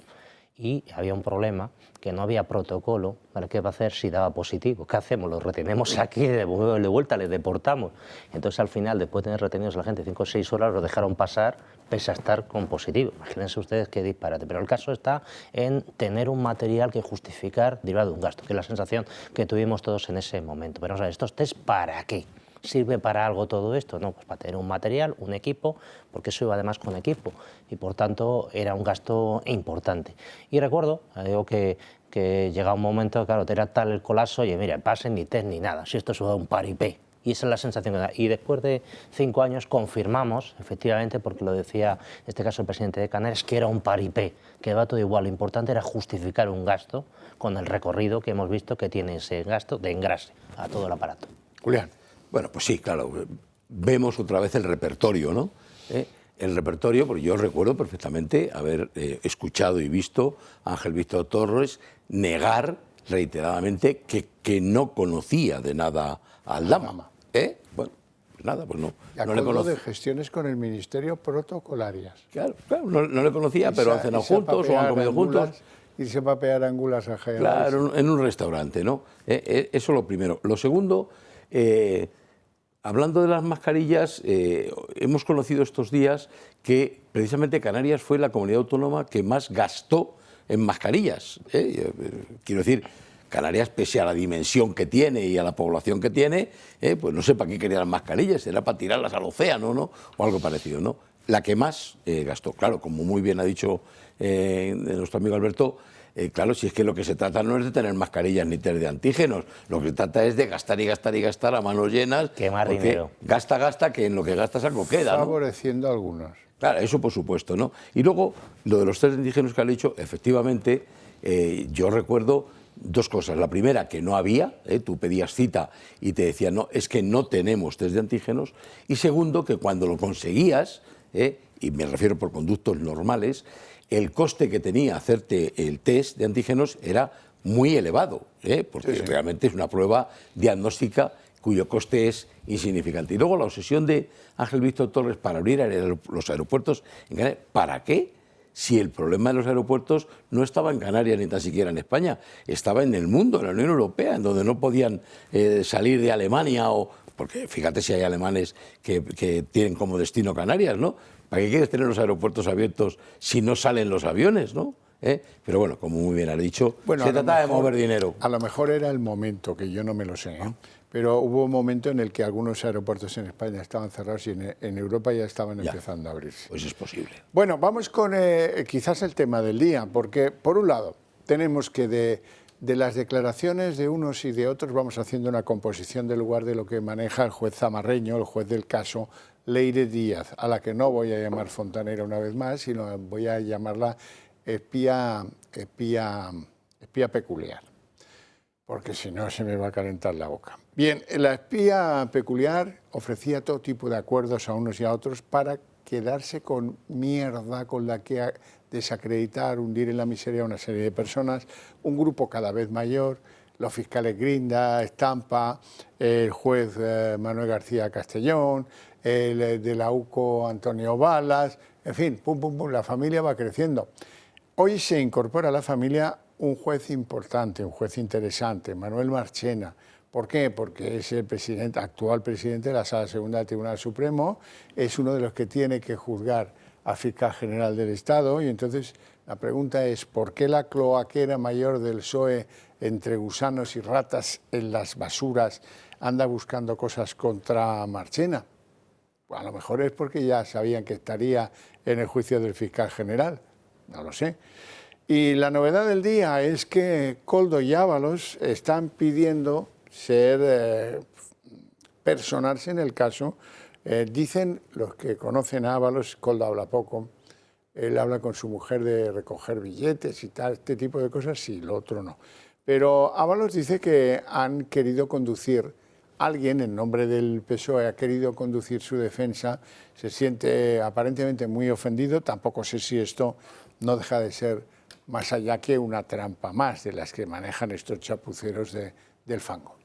Y había un problema, que no había protocolo para qué va a hacer si daba positivo. ¿Qué hacemos? Los retenemos aquí, de vuelta, les deportamos. Entonces al final, después de tener retenidos a la gente 5 o 6 horas, los dejaron pasar pese a estar con positivo. Imagínense ustedes qué disparate. Pero el caso está en tener un material que justificar derivado de un gasto, que es la sensación que tuvimos todos en ese momento. Pero vamos a ver, ¿estos test para qué? ¿Sirve para algo todo esto? No, pues para tener un material, un equipo, porque eso iba además con equipo y por tanto era un gasto importante. Y recuerdo, digo que llegaba un momento, claro, era tal el colapso, oye, mira, pasen ni test ni nada, si esto es un paripé. Y esa es la sensación que da. Y después de 5 años confirmamos, efectivamente, porque lo decía en este caso el presidente de Canarias, que era un paripé, que va todo igual. Lo importante era justificar un gasto con el recorrido que hemos visto que tiene ese gasto de engrase a todo el aparato. Julián. Bueno, pues sí, claro, vemos otra vez el repertorio, ¿no? El repertorio, porque yo recuerdo perfectamente haber escuchado y visto a Ángel Víctor Torres negar reiteradamente que no conocía de nada a Aldama. Bueno, pues nada, pues no. No le conocía. De gestiones con el Ministerio protocolarias. Claro, no le conocía, pero han cenado juntos o han comido juntos. irse a papear angulas a Jaén. Claro, en un restaurante, ¿no? Eso lo primero. Lo segundo, hablando de las mascarillas, hemos conocido estos días que precisamente Canarias fue la comunidad autónoma que más gastó en mascarillas. Quiero decir, Canarias, pese a la dimensión que tiene y a la población que tiene, pues no sé para qué querían las mascarillas, era para tirarlas al océano, ¿no? O algo parecido, ¿no? La que más gastó, claro, como muy bien ha dicho nuestro amigo Alberto, claro, si es que lo que se trata no es de tener mascarillas ni test de antígenos, lo que se trata es de gastar y gastar y gastar a manos llenas. Quemar dinero. Gasta, que en lo que gastas algo queda, ¿no? Favoreciendo a algunos. Claro, eso por supuesto, ¿no? Y luego, lo de los test de antígenos que han dicho, efectivamente, yo recuerdo dos cosas. La primera, que no había, tú pedías cita y te decían, no, es que no tenemos test de antígenos. Y segundo, que cuando lo conseguías, y me refiero por conductos normales, el coste que tenía hacerte el test de antígenos era muy elevado, porque sí, realmente es una prueba diagnóstica cuyo coste es insignificante. Y luego la obsesión de Ángel Víctor Torres para abrir los aeropuertos en Canarias. ¿Para qué? Si el problema de los aeropuertos no estaba en Canarias ni tan siquiera en España, estaba en el mundo, en la Unión Europea, en donde no podían salir de Alemania, porque fíjate si hay alemanes que tienen como destino Canarias, ¿no? ¿Para qué quieres tener los aeropuertos abiertos si no salen los aviones, ¿no? Pero bueno, como muy bien has dicho, se trata de mover dinero. A lo mejor era el momento, que yo no me lo sé, pero hubo un momento en el que algunos aeropuertos en España estaban cerrados y en Europa ya estaban empezando a abrirse. Pues es posible. Bueno, vamos con quizás el tema del día, porque por un lado tenemos que de las declaraciones de unos y de otros vamos haciendo una composición del lugar de lo que maneja el juez zamarreño, el juez del caso Leire Díaz, a la que no voy a llamar fontanera una vez más, sino voy a llamarla espía peculiar, porque si no se me va a calentar la boca. Bien, la espía peculiar ofrecía todo tipo de acuerdos a unos y a otros para quedarse con mierda con la que desacreditar, hundir en la miseria a una serie de personas, un grupo cada vez mayor, los fiscales Grinda, Estampa, el juez Manuel García Castellón, el de la UCO Antonio Balas, en fin, pum, pum, pum, la familia va creciendo. Hoy se incorpora a la familia un juez importante, un juez interesante, Manuel Marchena. ¿Por qué? Porque es el actual presidente de la Sala Segunda del Tribunal Supremo, es uno de los que tiene que juzgar al fiscal general del Estado y entonces la pregunta es ¿por qué la cloaquera mayor del PSOE entre gusanos y ratas en las basuras anda buscando cosas contra Marchena? Pues a lo mejor es porque ya sabían que estaría en el juicio del fiscal general, no lo sé. Y la novedad del día es que Koldo y Ábalos están pidiendo personarse en el caso. Dicen los que conocen a Ábalos, Koldo habla poco, él habla con su mujer de recoger billetes y tal, este tipo de cosas, sí, lo otro no. Pero Ábalos dice que han querido conducir, alguien en nombre del PSOE ha querido conducir su defensa, se siente aparentemente muy ofendido, tampoco sé si esto no deja de ser más allá que una trampa más de las que manejan estos chapuceros del fango.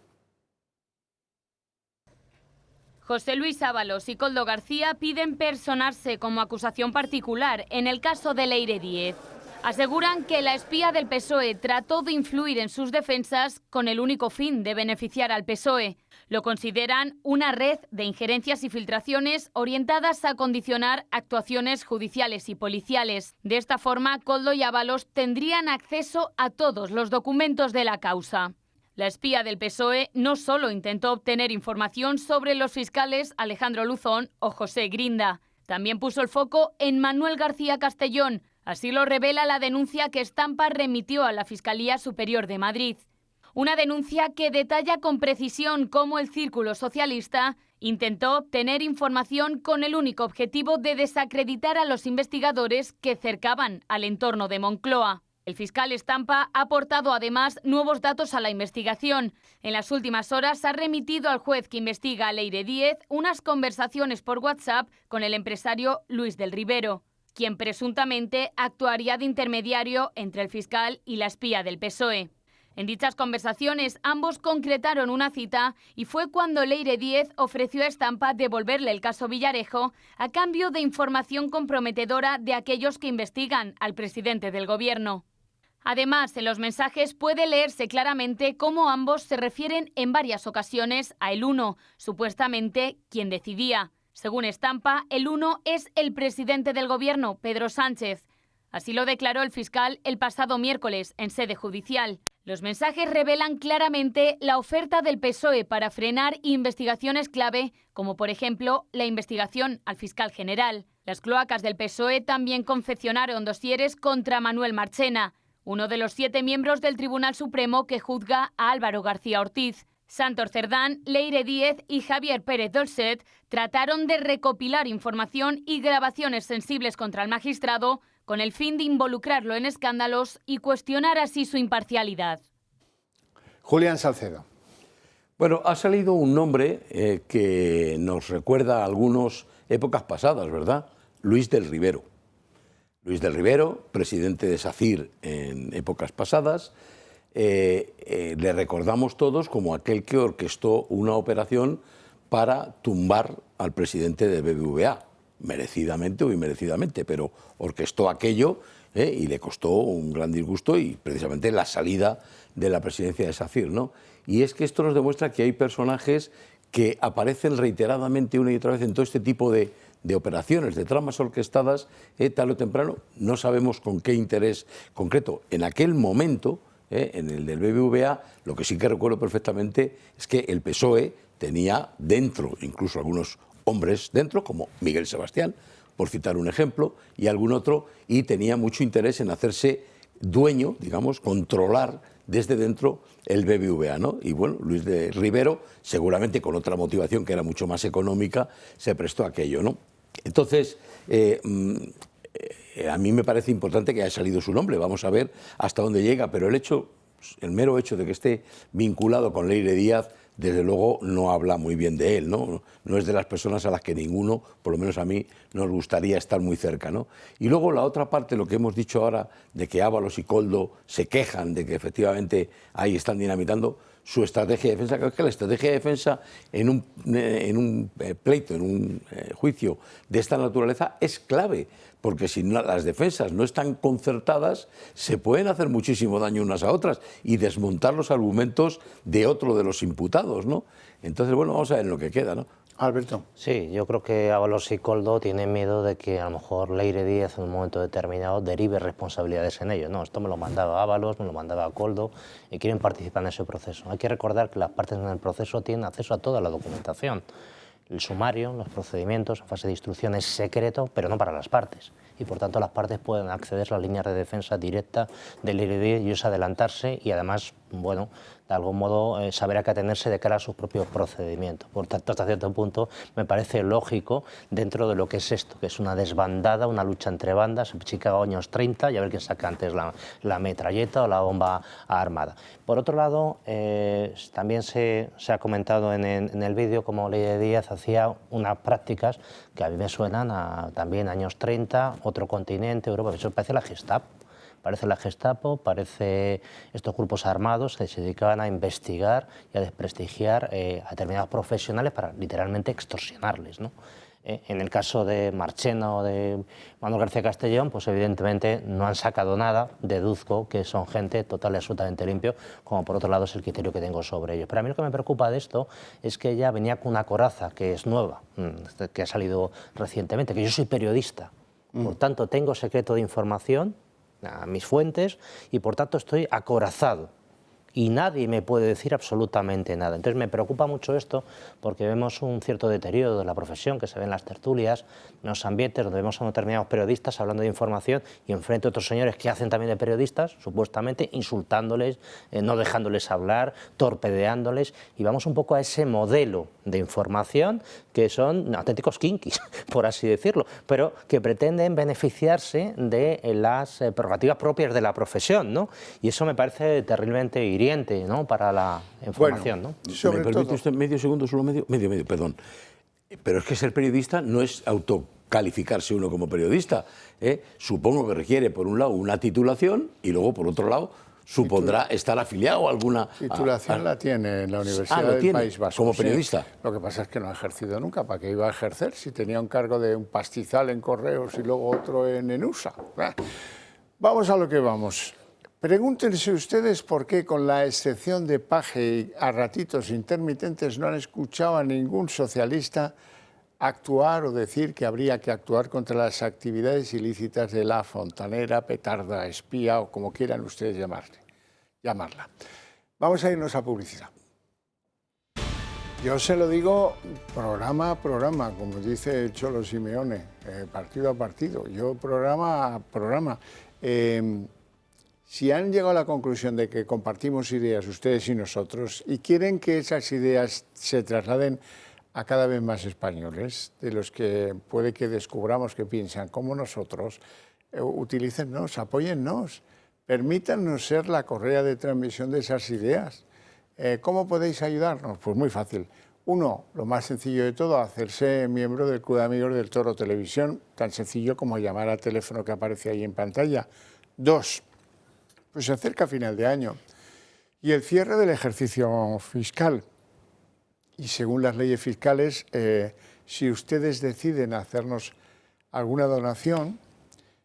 José Luis Ábalos y Koldo García piden personarse como acusación particular en el caso de Leire Díez. Aseguran que la espía del PSOE trató de influir en sus defensas con el único fin de beneficiar al PSOE. Lo consideran una red de injerencias y filtraciones orientadas a condicionar actuaciones judiciales y policiales. De esta forma, Koldo y Ábalos tendrían acceso a todos los documentos de la causa. La espía del PSOE no solo intentó obtener información sobre los fiscales Alejandro Luzón o José Grinda, también puso el foco en Manuel García Castellón. Así lo revela la denuncia que Estampa remitió a la Fiscalía Superior de Madrid. Una denuncia que detalla con precisión cómo el Círculo Socialista intentó obtener información con el único objetivo de desacreditar a los investigadores que cercaban al entorno de Moncloa. El fiscal Estampa ha aportado además nuevos datos a la investigación. En las últimas horas ha remitido al juez que investiga a Leire Díez unas conversaciones por WhatsApp con el empresario Luis del Rivero, quien presuntamente actuaría de intermediario entre el fiscal y la espía del PSOE. En dichas conversaciones ambos concretaron una cita y fue cuando Leire Díez ofreció a Estampa devolverle el caso Villarejo a cambio de información comprometedora de aquellos que investigan al presidente del gobierno. Además, en los mensajes puede leerse claramente cómo ambos se refieren en varias ocasiones a el uno, supuestamente quien decidía. Según Estampa, el uno es el presidente del gobierno, Pedro Sánchez. Así lo declaró el fiscal el pasado miércoles en sede judicial. Los mensajes revelan claramente la oferta del PSOE para frenar investigaciones clave, como por ejemplo la investigación al fiscal general. Las cloacas del PSOE también confeccionaron dosieres contra Manuel Marchena, uno de los 7 miembros del Tribunal Supremo que juzga a Álvaro García Ortiz. Santos Cerdán, Leire Díez y Javier Pérez Dolcet trataron de recopilar información y grabaciones sensibles contra el magistrado con el fin de involucrarlo en escándalos y cuestionar así su imparcialidad. Julián Salcedo. Bueno, ha salido un nombre que nos recuerda a algunas épocas pasadas, ¿verdad? Luis del Rivero. Luis del Rivero, presidente de SACIR en épocas pasadas, le recordamos todos como aquel que orquestó una operación para tumbar al presidente de BBVA, merecidamente o inmerecidamente, pero orquestó aquello y le costó un gran disgusto y precisamente la salida de la presidencia de SACIR, ¿no? Y es que esto nos demuestra que hay personajes que aparecen reiteradamente una y otra vez en todo este tipo de operaciones, de tramas orquestadas, tarde o temprano, no sabemos con qué interés concreto. En aquel momento, en el del BBVA, lo que sí que recuerdo perfectamente es que el PSOE tenía dentro, incluso algunos hombres dentro, como Miguel Sebastián, por citar un ejemplo, y algún otro, y tenía mucho interés en hacerse dueño, digamos, controlar desde dentro el BBVA, ¿no? Y bueno, Luis de Rivero, seguramente con otra motivación que era mucho más económica, se prestó a aquello, ¿no? Entonces, a mí me parece importante que haya salido su nombre, vamos a ver hasta dónde llega, pero el mero hecho de que esté vinculado con Leire Díaz, desde luego no habla muy bien de él, ¿no? No es de las personas a las que ninguno, por lo menos a mí, nos gustaría estar muy cerca, ¿no? Y luego la otra parte, lo que hemos dicho ahora, de que Ábalos y Koldo se quejan de que efectivamente ahí están dinamitando su estrategia de defensa. Creo que la estrategia de defensa en un pleito, en un juicio de esta naturaleza es clave, porque si no, las defensas no están concertadas, se pueden hacer muchísimo daño unas a otras y desmontar los argumentos de otro de los imputados, ¿no? Entonces, bueno, vamos a ver en lo que queda, ¿no? Alberto. Sí, yo creo que Ábalos y Koldo tienen miedo de que a lo mejor Leire Díaz en un momento determinado derive responsabilidades en ello. No, esto me lo mandaba Ábalos, me lo mandaba Koldo y quieren participar en ese proceso. Hay que recordar que las partes en el proceso tienen acceso a toda la documentación. El sumario, los procedimientos, en fase de instrucción es secreto, pero no para las partes. Y por tanto las partes pueden acceder a las líneas de defensa directa del Leire y es adelantarse y además, bueno, de algún modo saber a qué atenerse de cara a sus propios procedimientos. Por tanto, hasta cierto punto me parece lógico dentro de lo que es esto, que es una desbandada, una lucha entre bandas, Chicago años 30, y a ver quién saca antes la metralleta o la bomba armada. Por otro lado, también se ha comentado en el vídeo cómo Leire Díaz hacía unas prácticas que a mí me suenan a también años 30, otro continente, Europa, eso parece la Gestapo. Parece la Gestapo, parece estos grupos armados que se dedicaban a investigar y a desprestigiar a determinados profesionales para literalmente extorsionarles, ¿no? En el caso de Marchena o de Manuel García Castellón, pues evidentemente no han sacado nada, deduzco que son gente total y absolutamente limpio, como por otro lado es el criterio que tengo sobre ellos. Pero a mí lo que me preocupa de esto es que ella venía con una coraza que es nueva, que ha salido recientemente, que yo soy periodista, por tanto tengo secreto de información a mis fuentes y por tanto estoy acorazado y nadie me puede decir absolutamente nada. Entonces me preocupa mucho esto porque vemos un cierto deterioro de la profesión que se ve en las tertulias, en los ambientes donde vemos a determinados periodistas hablando de información y enfrente a otros señores que hacen también de periodistas, supuestamente insultándoles, no dejándoles hablar, torpedeándoles, y vamos un poco a ese modelo de información que son auténticos kinkis, por así decirlo, pero que pretenden beneficiarse de las prerrogativas propias de la profesión, ¿no? Y eso me parece terriblemente hiriente, ¿no?, para la información, bueno, ¿no? ¿Me permite usted medio segundo, solo medio, perdón? Pero es que ser periodista no es autocalificarse uno como periodista, ¿eh? Supongo que requiere, por un lado, una titulación y luego, por otro lado, supondrá estar afiliado a alguna... Titulación la tiene en la Universidad del País Vasco. ¿Como periodista? Sí. Lo que pasa es que no ha ejercido nunca. ¿Para qué iba a ejercer si tenía un cargo de un pastizal en Correos y luego otro en ENUSA? Vamos a lo que vamos. Pregúntense ustedes por qué, con la excepción de Paje y a ratitos intermitentes, no han escuchado a ningún socialista actuar o decir que habría que actuar contra las actividades ilícitas de la fontanera, petarda, espía o como quieran ustedes llamarla. Vamos a irnos a publicidad. Yo se lo digo programa a programa, como dice el Cholo Simeone, partido a partido, yo programa a programa. Si han llegado a la conclusión de que compartimos ideas ustedes y nosotros y quieren que esas ideas se trasladen a cada vez más españoles, de los que puede que descubramos que piensan como nosotros, utilícennos, apóyennos, permítannos ser la correa de transmisión de esas ideas. ¿Cómo podéis ayudarnos? Pues muy fácil. Uno, lo más sencillo de todo, hacerse miembro del Club de Amigos del Toro Televisión, tan sencillo como llamar al teléfono que aparece ahí en pantalla. Dos, pues se acerca final de año y el cierre del ejercicio fiscal. Y según las leyes fiscales, si ustedes deciden hacernos alguna donación,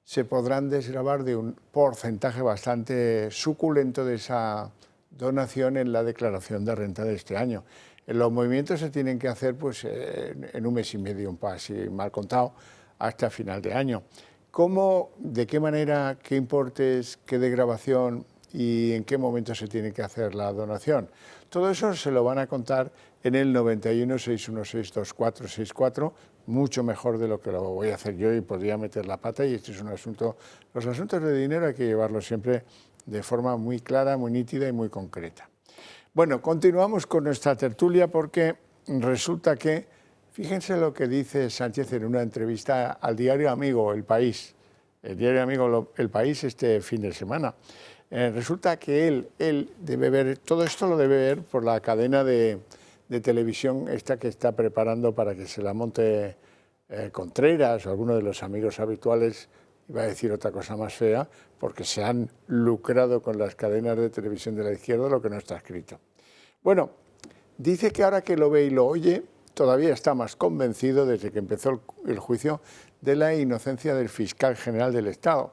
se podrán desgravar de un porcentaje bastante suculento de esa donación en la declaración de renta de este año. Los movimientos se tienen que hacer pues, en un mes y medio, así mal contado, hasta final de año. ¿Cómo, de qué manera, qué importes, qué desgravación y en qué momento se tiene que hacer la donación? Todo eso se lo van a contar en el 91 616 2464, mucho mejor de lo que lo voy a hacer yo y podría meter la pata, y este es un asunto, los asuntos de dinero hay que llevarlos siempre de forma muy clara, muy nítida y muy concreta. Bueno, continuamos con nuestra tertulia porque resulta que, fíjense lo que dice Sánchez en una entrevista al diario Amigo, El País, el diario Amigo, El País, este fin de semana. Resulta que él debe ver, todo esto lo debe ver por la cadena de televisión esta que está preparando para que se la monte Contreras o alguno de los amigos habituales. Iba a decir otra cosa más fea, porque se han lucrado con las cadenas de televisión de la izquierda, lo que no está escrito. Bueno, dice que ahora que lo ve y lo oye, todavía está más convencido desde que empezó el juicio de la inocencia del fiscal general del Estado.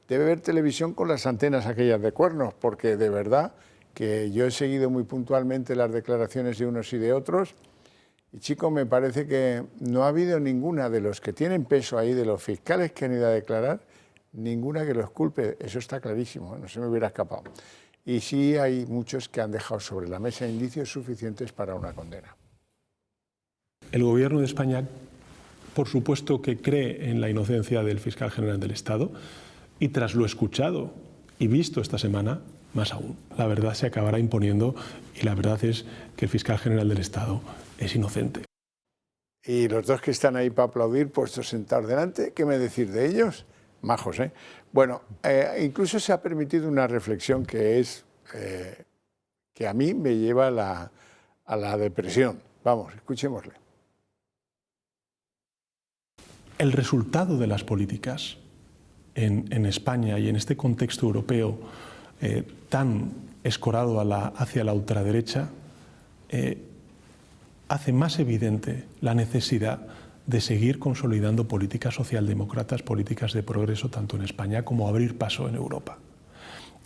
Debe ver televisión con las antenas aquellas de cuernos, porque de verdad que yo he seguido muy puntualmente las declaraciones de unos y de otros, y chico, me parece que no ha habido ninguna de los que tienen peso ahí, de los fiscales que han ido a declarar, ninguna que los culpe. Eso está clarísimo, no se me hubiera escapado. Y sí hay muchos que han dejado sobre la mesa indicios suficientes para una condena. El Gobierno de España, por supuesto que cree en la inocencia del fiscal general del Estado, y tras lo escuchado y visto esta semana, más aún. La verdad se acabará imponiendo y la verdad es que el fiscal general del Estado es inocente. Y los dos que están ahí para aplaudir, puestos sentados delante, ¿qué me decir de ellos? Majos, ¿eh? Bueno, incluso se ha permitido una reflexión que es que a mí me lleva a la depresión. Vamos, escuchémosle. El resultado de las políticas en España y en este contexto europeo tan escorado hacia la ultraderecha, hace más evidente la necesidad de seguir consolidando políticas socialdemócratas, políticas de progreso tanto en España como abrir paso en Europa.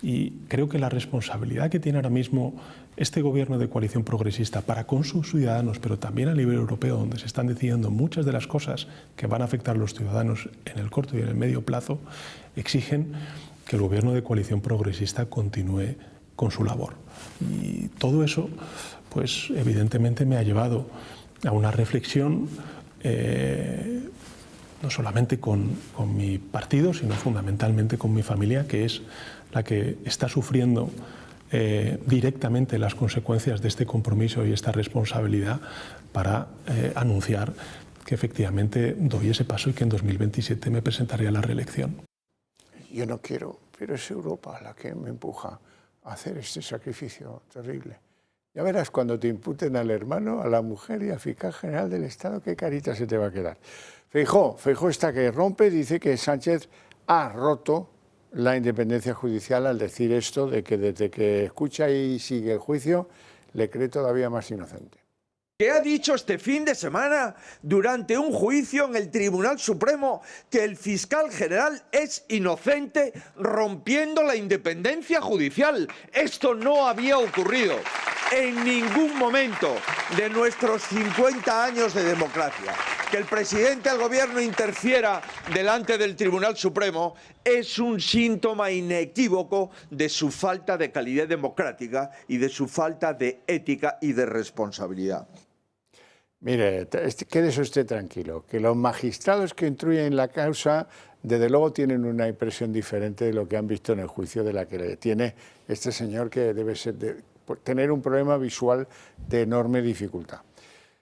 Y creo que la responsabilidad que tiene ahora mismo este gobierno de coalición progresista para con sus ciudadanos, pero también a nivel europeo, donde se están decidiendo muchas de las cosas que van a afectar a los ciudadanos en el corto y en el medio plazo, exigen que el gobierno de coalición progresista continúe con su labor. Y todo eso, pues evidentemente me ha llevado a una reflexión no solamente con mi partido, sino fundamentalmente con mi familia, que es la que está sufriendo directamente las consecuencias de este compromiso y esta responsabilidad para anunciar que efectivamente doy ese paso y que en 2027 me presentaré a la reelección. Yo no quiero, pero es Europa la que me empuja a hacer este sacrificio terrible. Ya verás cuando te imputen al hermano, a la mujer y al fiscal general del Estado, qué carita se te va a quedar. Feijóo está que rompe, dice que Sánchez ha roto la independencia judicial al decir esto de que desde que escucha y sigue el juicio le cree todavía más inocente. que ha dicho este fin de semana durante un juicio en el Tribunal Supremo que el fiscal general es inocente, rompiendo la independencia judicial. Esto no había ocurrido en ningún momento de nuestros 50 años de democracia. Que el presidente del gobierno interfiera delante del Tribunal Supremo es un síntoma inequívoco de su falta de calidad democrática y de su falta de ética y de responsabilidad. Mire, quédese usted tranquilo, que los magistrados que instruyen la causa, desde luego tienen una impresión diferente de lo que han visto en el juicio de la que tiene este señor, que debe ser tener un problema visual de enorme dificultad.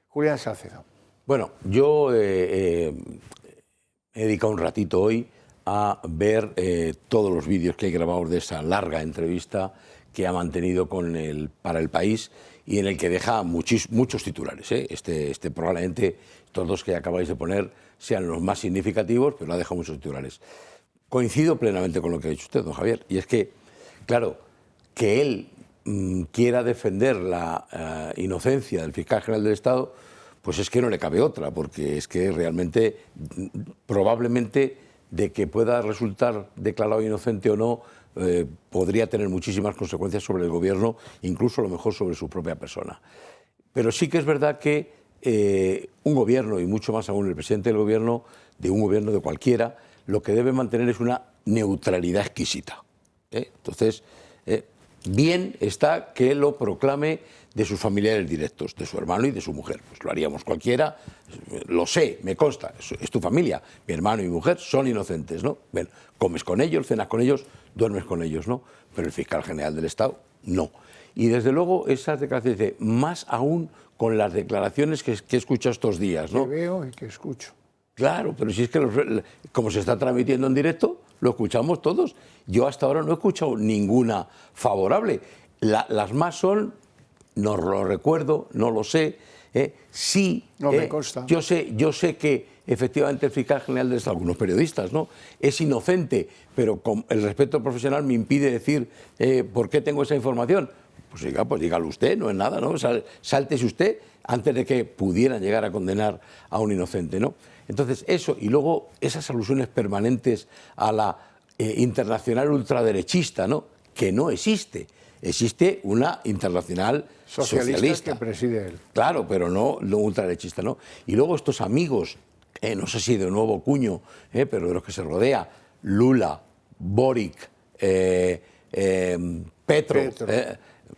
Julián Salcedo. Bueno, yo he dedicado un ratito hoy a ver todos los vídeos que hay grabados de esa larga entrevista que ha mantenido para El País, y en el que deja muchos titulares. Este probablemente, estos dos que acabáis de poner, sean los más significativos, pero ha dejado muchos titulares. Coincido plenamente con lo que ha dicho usted, don Javier, y es que, claro, que él quiera defender la inocencia del fiscal general del Estado, pues es que no le cabe otra, porque es que realmente, probablemente, de que pueda resultar declarado inocente o no, podría tener muchísimas consecuencias sobre el gobierno, incluso a lo mejor sobre su propia persona. Pero sí que es verdad que un gobierno, y mucho más aún el presidente del gobierno, de un gobierno de cualquiera, lo que debe mantener es una neutralidad exquisita. Entonces, bien está que lo proclame de sus familiares directos, de su hermano y de su mujer. Pues lo haríamos cualquiera, lo sé, me consta, es tu familia, mi hermano y mi mujer son inocentes, ¿no? Bueno, comes con ellos, cenas con ellos, duermes con ellos, ¿no? Pero el fiscal general del Estado, no. Y desde luego esas declaraciones, más aún con las declaraciones que he escuchado estos días, ¿no? Que veo y que escucho. Claro, pero si es que como se está transmitiendo en directo, lo escuchamos todos. Yo hasta ahora no he escuchado ninguna favorable. Las más son, no lo recuerdo, no lo sé, sí, no me consta. Yo sé que efectivamente el fiscal general de Estado, algunos periodistas, ¿no?, es inocente, pero con el respeto profesional me impide decir por qué tengo esa información. Pues dígalo usted, no es nada, ¿no? Sáltese usted antes de que pudieran llegar a condenar a un inocente, ¿no? Entonces, eso, y luego esas alusiones permanentes a la internacional ultraderechista, ¿no?, que no existe. Existe una internacional socialista que preside él. Claro, pero no ultraderechista, ¿no? Y luego estos amigos, no sé si de nuevo cuño, pero de los que se rodea, Lula, Boric, Petro.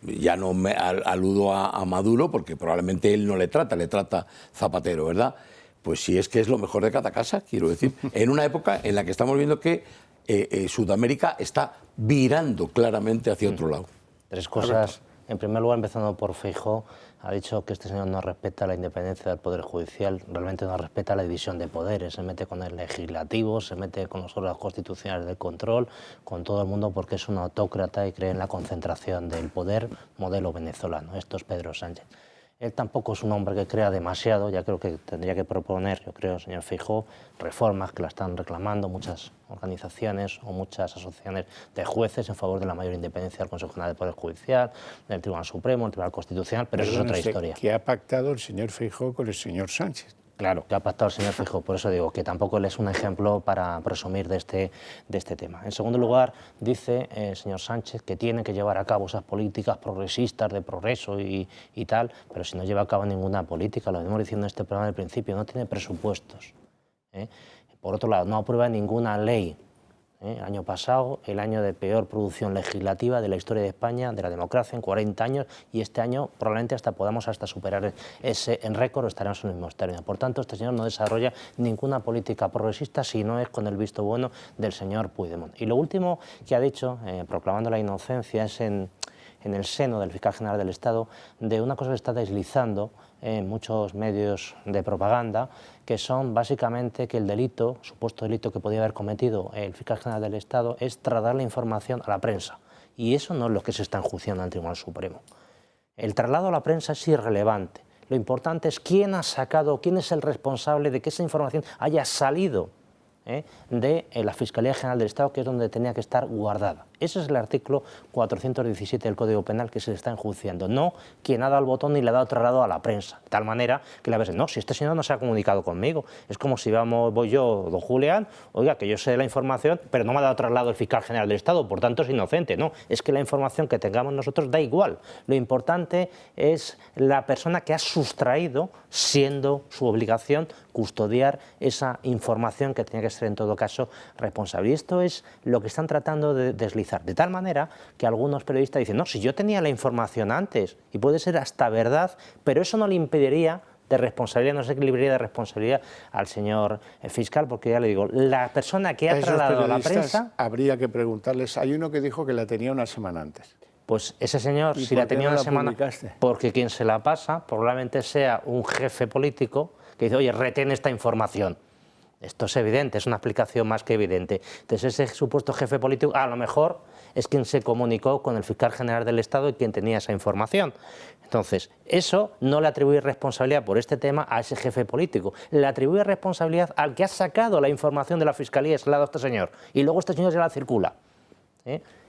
Ya no me aludo a Maduro, porque probablemente él no le trata Zapatero, ¿verdad? Pues sí, es que es lo mejor de cada casa, quiero decir, en una época en la que estamos viendo que Sudamérica está virando claramente hacia otro lado. Tres cosas. En primer lugar, empezando por Feijóo, ha dicho que este señor no respeta la independencia del Poder Judicial, realmente no respeta la división de poderes, se mete con el legislativo, se mete con los órganos constitucionales de control, con todo el mundo, porque es un autócrata y cree en la concentración del poder, modelo venezolano. Esto es Pedro Sánchez. Él tampoco es un hombre que crea demasiado, ya creo que tendría que proponer, yo creo, señor Feijóo, reformas que la están reclamando muchas organizaciones o muchas asociaciones de jueces en favor de la mayor independencia del Consejo General del Poder Judicial, del Tribunal Supremo, del Tribunal Constitucional, pero eso es otra historia. ¿Qué ha pactado el señor Feijóo con el señor Sánchez? Claro, que ha pactado el señor Feijóo, por eso digo que tampoco él es un ejemplo para presumir de este tema. En segundo lugar, dice el señor Sánchez que tiene que llevar a cabo esas políticas progresistas de progreso y tal, pero si no lleva a cabo ninguna política, lo venimos diciendo en este programa al principio, no tiene presupuestos. Por otro lado, no aprueba ninguna ley. El año pasado, el año de peor producción legislativa de la historia de España, de la democracia, en 40 años, y este año probablemente podamos superar ese récord, estaremos en el mismo término. Por tanto, este señor no desarrolla ninguna política progresista si no es con el visto bueno del señor Puigdemont. Y lo último que ha dicho, proclamando la inocencia, es en el seno del fiscal general del Estado, de una cosa que está deslizando en muchos medios de propaganda, que son básicamente que el delito, supuesto delito que podía haber cometido el fiscal general del Estado, es trasladar la información a la prensa. Y eso no es lo que se está enjuiciando ante el Tribunal Supremo. El traslado a la prensa es irrelevante. Lo importante es quién ha sacado, quién es el responsable de que esa información haya salido de la Fiscalía General del Estado, que es donde tenía que estar guardada. Ese es el artículo 417 del Código Penal que se le está enjuiciando, no quien ha dado el botón y le ha dado trasladado a la prensa, de tal manera que la ves, no, si este señor no se ha comunicado conmigo, es como si voy yo, don Julián, oiga, que yo sé la información, pero no me ha dado traslado el fiscal general del Estado, por tanto es inocente, no, es que la información que tengamos nosotros da igual, lo importante es la persona que ha sustraído, siendo su obligación, custodiar esa información que tenía que ser en todo caso responsable. Y esto es lo que están tratando de deslizar, de tal manera que algunos periodistas dicen, no, si yo tenía la información antes, y puede ser hasta verdad, pero eso no le impediría de responsabilidad, no sé qué libraría de responsabilidad al señor fiscal, porque ya le digo, la persona que ha trasladado a la prensa... Habría que preguntarles, hay uno que dijo que la tenía una semana antes. Pues ese señor, si la tenía una semana, porque quien se la pasa probablemente sea un jefe político que dice, oye, retén esta información. Esto es evidente, es una explicación más que evidente. Entonces ese supuesto jefe político a lo mejor es quien se comunicó con el fiscal general del Estado y quien tenía esa información. Entonces, eso no le atribuye responsabilidad por este tema a ese jefe político, le atribuye responsabilidad al que ha sacado la información de la Fiscalía y se la ha dado a este señor, y luego este señor ya la circula.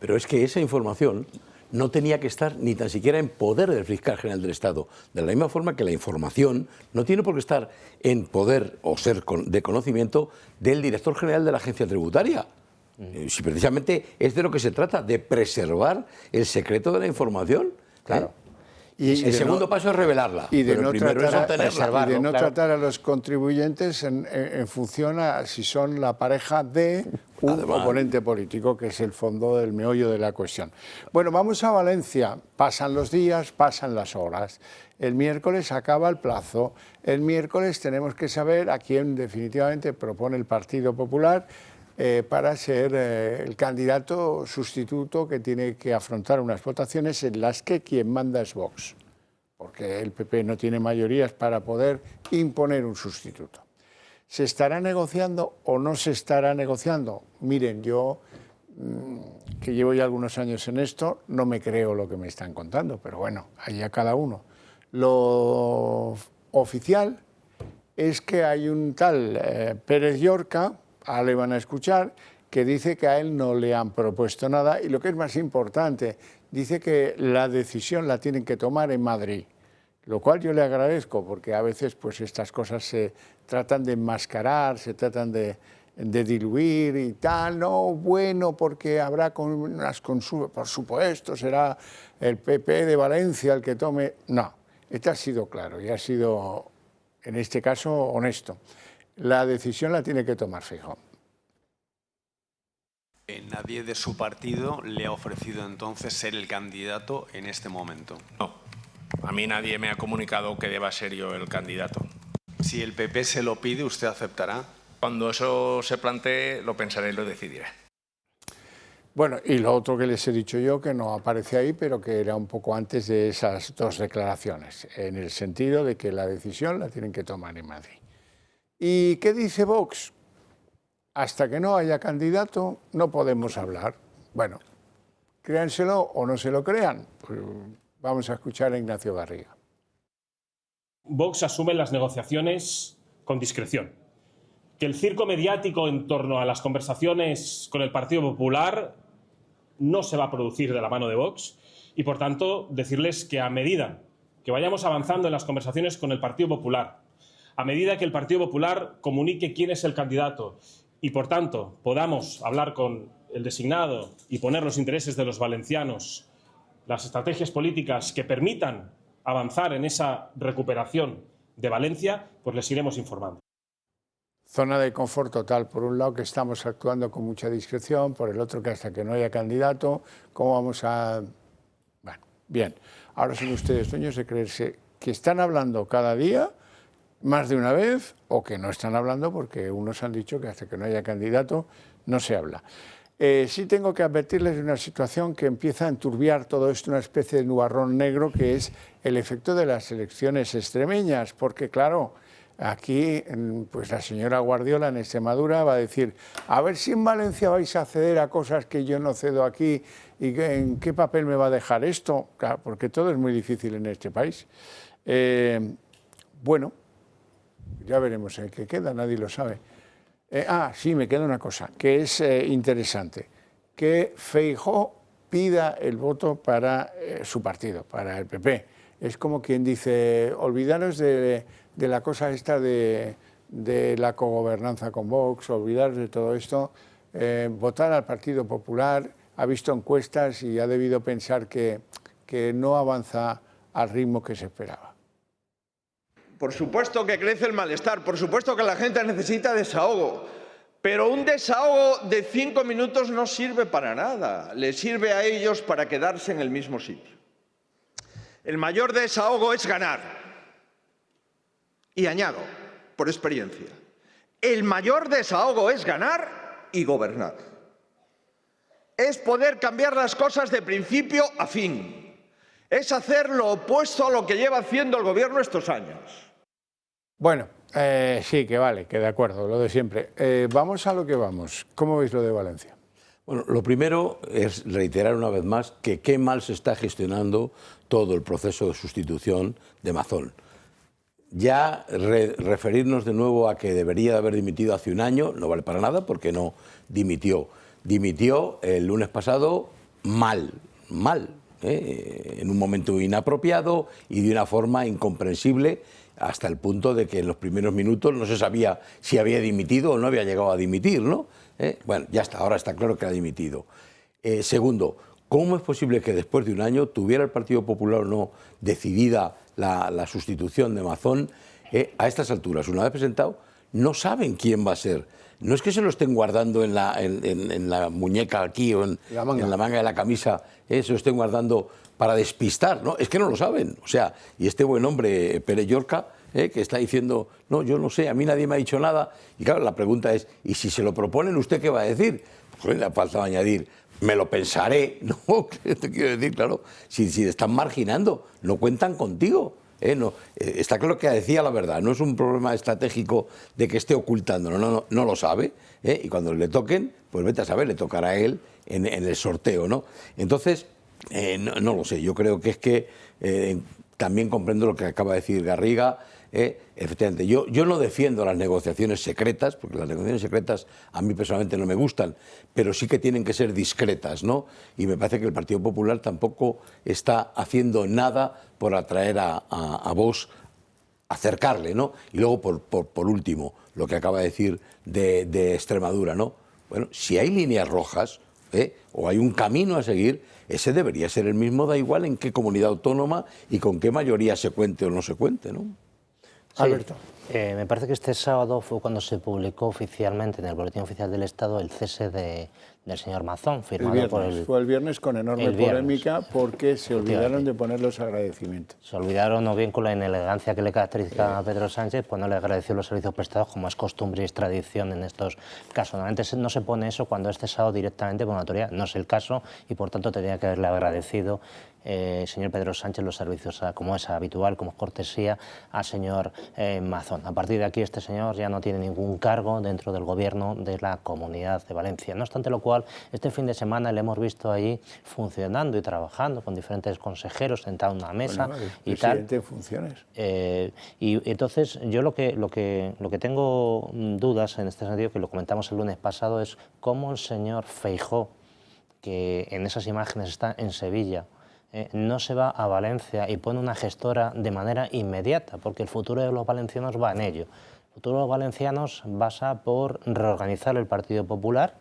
Pero es que esa información no tenía que estar ni tan siquiera en poder del fiscal general del Estado. De la misma forma que la información no tiene por qué estar en poder o ser de conocimiento del director general de la agencia tributaria. Si precisamente es de lo que se trata, de preservar el secreto de la información. Claro. Y el segundo paso es revelarla. Y de no tratar a los contribuyentes en función a si son la pareja de un oponente político, que es el fondo del meollo de la cuestión. Bueno, vamos a Valencia. Pasan los días, pasan las horas. El miércoles acaba el plazo. El miércoles tenemos que saber a quién definitivamente propone el Partido Popular para ser el candidato sustituto que tiene que afrontar unas votaciones en las que quien manda es Vox, porque el PP no tiene mayorías para poder imponer un sustituto. ¿Se estará negociando o no se estará negociando? Miren, yo, que llevo ya algunos años en esto, no me creo lo que me están contando, pero bueno, allá cada uno. Lo oficial es que hay un tal Pérez Llorca, le van a escuchar, que dice que a él no le han propuesto nada y lo que es más importante, dice que la decisión la tienen que tomar en Madrid, lo cual yo le agradezco porque a veces pues estas cosas se tratan de enmascarar, se tratan de diluir y tal, no, bueno, porque habrá unas consultas, por supuesto, será el PP de Valencia el que tome... No, este ha sido claro y ha sido, en este caso, honesto. La decisión la tiene que tomar Feijóo. Nadie de su partido le ha ofrecido entonces ser el candidato en este momento. No, a mí nadie me ha comunicado que deba ser yo el candidato. Si el PP se lo pide, ¿usted aceptará? Cuando eso se plantee, lo pensaré y lo decidiré. Bueno, y lo otro que les he dicho yo, que no aparece ahí, pero que era un poco antes de esas dos declaraciones, en el sentido de que la decisión la tienen que tomar en Madrid. ¿Y qué dice Vox? Hasta que no haya candidato no podemos hablar. Bueno, créanselo o no se lo crean. Pues vamos a escuchar a Ignacio Garriga. Vox asume las negociaciones con discreción. Que el circo mediático en torno a las conversaciones con el Partido Popular no se va a producir de la mano de Vox y, por tanto, decirles que a medida que vayamos avanzando en las conversaciones con el Partido Popular, a medida que el Partido Popular comunique quién es el candidato y, por tanto, podamos hablar con el designado y poner los intereses de los valencianos, las estrategias políticas que permitan avanzar en esa recuperación de Valencia, pues les iremos informando. Zona de confort total, por un lado que estamos actuando con mucha discreción, por el otro que hasta que no haya candidato, ¿cómo vamos a...? Bueno, bien, ahora son ustedes dueños de creerse que están hablando cada día, más de una vez, o que no están hablando porque unos han dicho que hasta que no haya candidato no se habla. Sí tengo que advertirles de una situación que empieza a enturbiar todo esto, una especie de nubarrón negro, que es el efecto de las elecciones extremeñas, porque claro, aquí pues la señora Guardiola en Extremadura va a decir, a ver si en Valencia vais a ceder a cosas que yo no cedo aquí, y en qué papel me va a dejar esto, claro, porque todo es muy difícil en este país. Bueno, ya veremos en qué queda, nadie lo sabe. Sí, me queda una cosa que es interesante. que Feijóo pida el voto para su partido, para el PP. Es como quien dice, olvidaros de la cosa esta de la cogobernanza con Vox, olvidaros de todo esto, votar al Partido Popular, ha visto encuestas y ha debido pensar que no avanza al ritmo que se esperaba. Por supuesto que crece el malestar, por supuesto que la gente necesita desahogo, pero un desahogo de 5 minutos no sirve para nada, les sirve a ellos para quedarse en el mismo sitio. El mayor desahogo es ganar. Y añado, por experiencia, el mayor desahogo es ganar y gobernar. Es poder cambiar las cosas de principio a fin. Es hacer lo opuesto a lo que lleva haciendo el gobierno estos años. Bueno, sí, que vale, que de acuerdo, lo de siempre. Vamos a lo que vamos. ¿Cómo veis lo de Valencia? Bueno, lo primero es reiterar una vez más que qué mal se está gestionando todo el proceso de sustitución de Mazón. Ya referirnos de nuevo a que debería de haber dimitido hace un año no vale para nada porque no dimitió. Dimitió el lunes pasado mal, en un momento inapropiado y de una forma incomprensible, hasta el punto de que en los primeros minutos no se sabía si había dimitido o no había llegado a dimitir, ¿no? Bueno, ya está, ahora está claro que ha dimitido. Segundo, ¿cómo es posible que después de un año tuviera el Partido Popular o no decidida la sustitución de Mazón? A estas alturas, una vez presentado, no saben quién va a ser. No es que se lo estén guardando en la muñeca aquí o en la manga de la camisa, se lo estén guardando para despistar, ¿no? Es que no lo saben. O sea, y este buen hombre, Pere Llorca, que está diciendo, no, yo no sé, a mí nadie me ha dicho nada. Y claro, la pregunta es, ¿y si se lo proponen, usted qué va a decir? Pues le falta añadir, me lo pensaré, ¿no? Te quiero decir, claro, si te están marginando, no cuentan contigo. No, está claro que decía la verdad, no es un problema estratégico de que esté ocultando, no lo sabe, y cuando le toquen, pues vete a saber, le tocará a él en el sorteo, ¿no? Entonces, no lo sé, yo creo que es que también comprendo lo que acaba de decir Garriga. Efectivamente, yo no defiendo las negociaciones secretas, porque las negociaciones secretas a mí personalmente no me gustan, pero sí que tienen que ser discretas, ¿no? Y me parece que el Partido Popular tampoco está haciendo nada por atraer a Vox, acercarle, ¿no? Y luego, por último, lo que acaba de decir de Extremadura, ¿no? Bueno, si hay líneas rojas, o hay un camino a seguir, ese debería ser el mismo, da igual en qué comunidad autónoma y con qué mayoría se cuente o no se cuente, ¿no? Sí, Alberto. Me parece que este sábado fue cuando se publicó oficialmente en el Boletín Oficial del Estado el cese del señor Mazón, firmado por el... Fue el viernes con enorme polémica porque se olvidaron de poner los agradecimientos. Se olvidaron, o bien con la inelegancia que le caracteriza a Pedro Sánchez, pues no le agradeció los servicios prestados, como es costumbre y es tradición en estos casos. Normalmente no se pone eso cuando es cesado directamente por una autoridad. No es el caso y, por tanto, tendría que haberle agradecido señor Pedro Sánchez los servicios, como es habitual, como es cortesía, al señor Mazón. A partir de aquí, este señor ya no tiene ningún cargo dentro del gobierno de la Comunidad de Valencia. No obstante lo cual, este fin de semana le hemos visto allí funcionando y trabajando con diferentes consejeros, sentado en una mesa y tal. Presidente en funciones. Y entonces, yo lo que tengo dudas en este sentido, que lo comentamos el lunes pasado, es cómo el señor Feijóo, que en esas imágenes está en Sevilla, no se va a Valencia y pone una gestora de manera inmediata, porque el futuro de los valencianos va en ello. El futuro de los valencianos pasa por reorganizar el Partido Popular,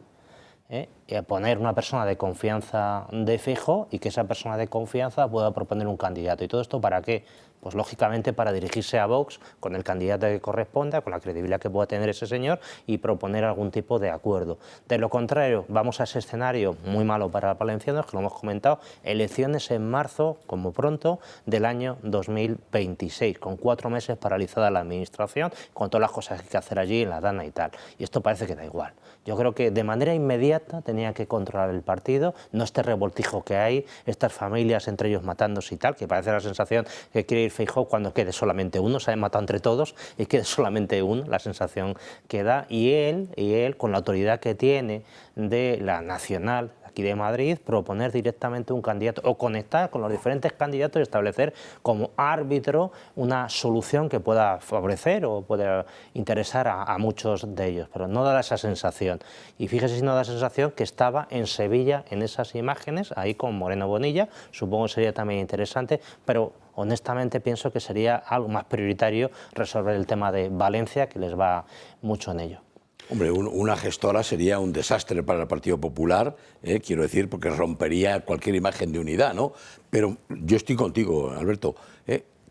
y a poner una persona de confianza de Feijóo y que esa persona de confianza pueda proponer un candidato. ¿Y todo esto para qué? Pues lógicamente para dirigirse a Vox con el candidato que corresponda, con la credibilidad que pueda tener ese señor y proponer algún tipo de acuerdo. De lo contrario, vamos a ese escenario muy malo para los valencianos, que lo hemos comentado, elecciones en marzo, como pronto, del año 2026, con 4 meses paralizada la administración, con todas las cosas que hay que hacer allí en la Dana y tal. Y esto parece que da igual. Yo creo que de manera inmediata tenía que controlar el partido, no este revoltijo que hay, estas familias entre ellos matándose y tal, que parece la sensación que quiere ir Feijóo cuando quede solamente uno, se ha matado entre todos y quede solamente uno, la sensación que da, y él con la autoridad que tiene de la nacional, aquí de Madrid, proponer directamente un candidato o conectar con los diferentes candidatos y establecer como árbitro una solución que pueda favorecer o pueda interesar a muchos de ellos, pero no da esa sensación. Y fíjese si no da la sensación que estaba en Sevilla en esas imágenes, ahí con Moreno Bonilla, supongo que sería también interesante, pero honestamente pienso que sería algo más prioritario resolver el tema de Valencia, que les va mucho en ello. Hombre, una gestora sería un desastre para el Partido Popular, quiero decir, porque rompería cualquier imagen de unidad, ¿no? Pero yo estoy contigo, Alberto,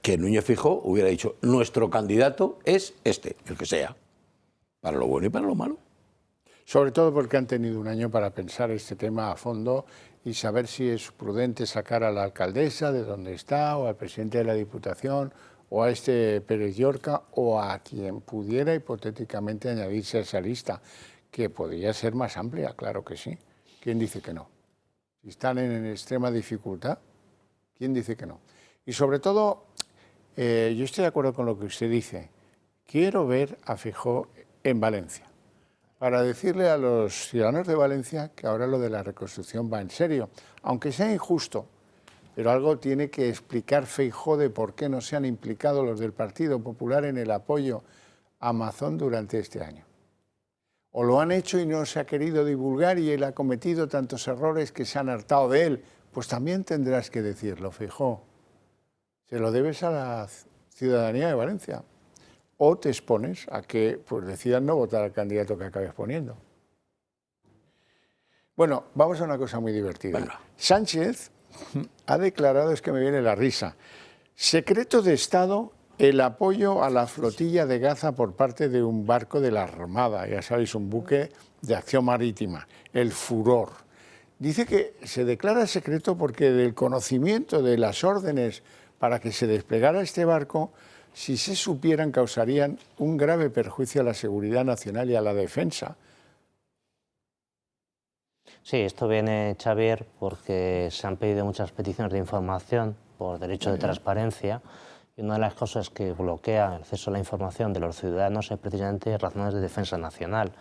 que Núñez Feijóo hubiera dicho, nuestro candidato es este, el que sea, para lo bueno y para lo malo. Sobre todo porque han tenido un año para pensar este tema a fondo y saber si es prudente sacar a la alcaldesa de donde está, o al presidente de la Diputación, o a este Pérez Llorca, o a quien pudiera hipotéticamente añadirse a esa lista, que podría ser más amplia, claro que sí. ¿Quién dice que no? Si están en extrema dificultad, ¿quién dice que no? Y sobre todo, yo estoy de acuerdo con lo que usted dice. Quiero ver a Feijóo en Valencia, para decirle a los ciudadanos de Valencia que ahora lo de la reconstrucción va en serio, aunque sea injusto. Pero algo tiene que explicar Feijóo de por qué no se han implicado los del Partido Popular en el apoyo a Amazon durante este año. O lo han hecho y no se ha querido divulgar y él ha cometido tantos errores que se han hartado de él. Pues también tendrás que decirlo, Feijóo. Se lo debes a la ciudadanía de Valencia. O te expones a que pues, decidan no votar al candidato que acabes poniendo. Bueno, vamos a una cosa muy divertida. Venga. Sánchez ha declarado, es que me viene la risa, secreto de Estado el apoyo a la flotilla de Gaza por parte de un barco de la Armada, ya sabéis, un buque de acción marítima, el Furor. Dice que se declara secreto porque del conocimiento de las órdenes para que se desplegara este barco, si se supieran, causarían un grave perjuicio a la seguridad nacional y a la defensa. Sí, esto viene, Xavier, porque se han pedido muchas peticiones de información por derecho de transparencia y una de las cosas que bloquea el acceso a la información de los ciudadanos es precisamente razones de defensa nacional.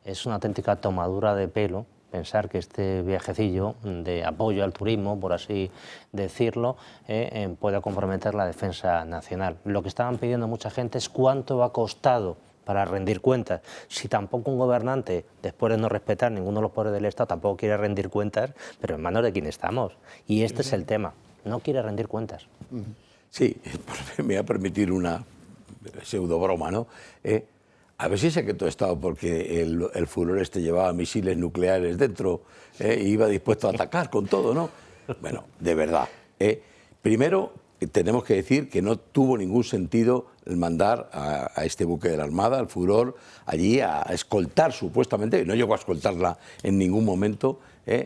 Es una auténtica tomadura de pelo pensar que este viajecillo de apoyo al turismo, por así decirlo, pueda comprometer la defensa nacional. Lo que estaban pidiendo mucha gente es cuánto ha costado para rendir cuentas. Si tampoco un gobernante, después de no respetar ninguno de los poderes del Estado, tampoco quiere rendir cuentas, pero en manos de quién estamos. Y este es el tema, no quiere rendir cuentas. Sí, me voy a permitir una pseudo broma, ¿no? A ver si secreto de Estado porque el Furor este llevaba misiles nucleares dentro e iba dispuesto a atacar con todo, ¿no? Bueno, de verdad. Primero, tenemos que decir que no tuvo ningún sentido el mandar a este buque de la Armada, al Furor, allí a escoltar supuestamente, y no llegó a escoltarla en ningún momento,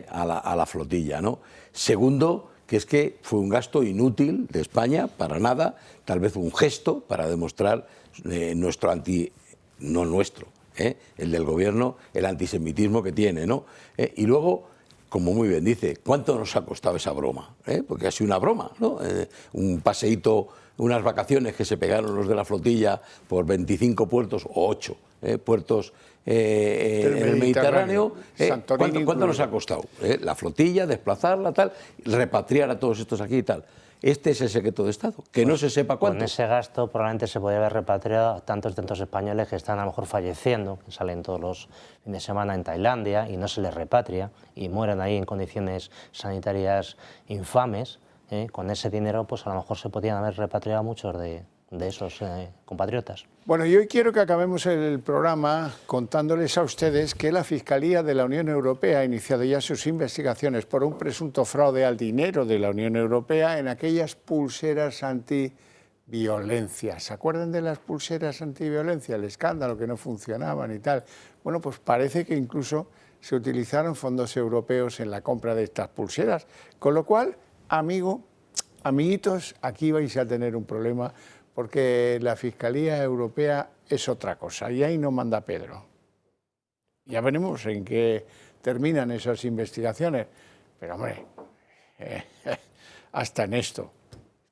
a la flotilla, ¿no? Segundo, que es que fue un gasto inútil de España, para nada, tal vez un gesto para demostrar nuestro no nuestro, el del gobierno, el antisemitismo que tiene, ¿no? Y luego, como muy bien dice, ¿cuánto nos ha costado esa broma? Porque ha sido una broma, ¿no? Un paseíto, unas vacaciones que se pegaron los de la flotilla por 25 puertos, o 8 puertos en el Mediterráneo. ¿Cuánto nos ha costado? La flotilla, desplazarla, tal, repatriar a todos estos aquí y tal. Este es el secreto de Estado, que no se sepa cuánto. Con ese gasto probablemente se podría haber repatriado a tantos españoles que están a lo mejor falleciendo, que salen todos los fines de semana en Tailandia y no se les repatria y mueren ahí en condiciones sanitarias infames. Con ese dinero pues a lo mejor se podrían haber repatriado muchos de esos compatriotas. Bueno, y hoy quiero que acabemos el programa contándoles a ustedes que la Fiscalía de la Unión Europea ha iniciado ya sus investigaciones por un presunto fraude al dinero de la Unión Europea en aquellas pulseras antiviolencia. ¿Se acuerdan de las pulseras antiviolencia? El escándalo, que no funcionaban y tal. Bueno, pues parece que incluso se utilizaron fondos europeos en la compra de estas pulseras. Con lo cual, amiguitos, aquí vais a tener un problema porque la Fiscalía Europea es otra cosa y ahí no manda Pedro. Ya veremos en qué terminan esas investigaciones, pero hombre, hasta en esto,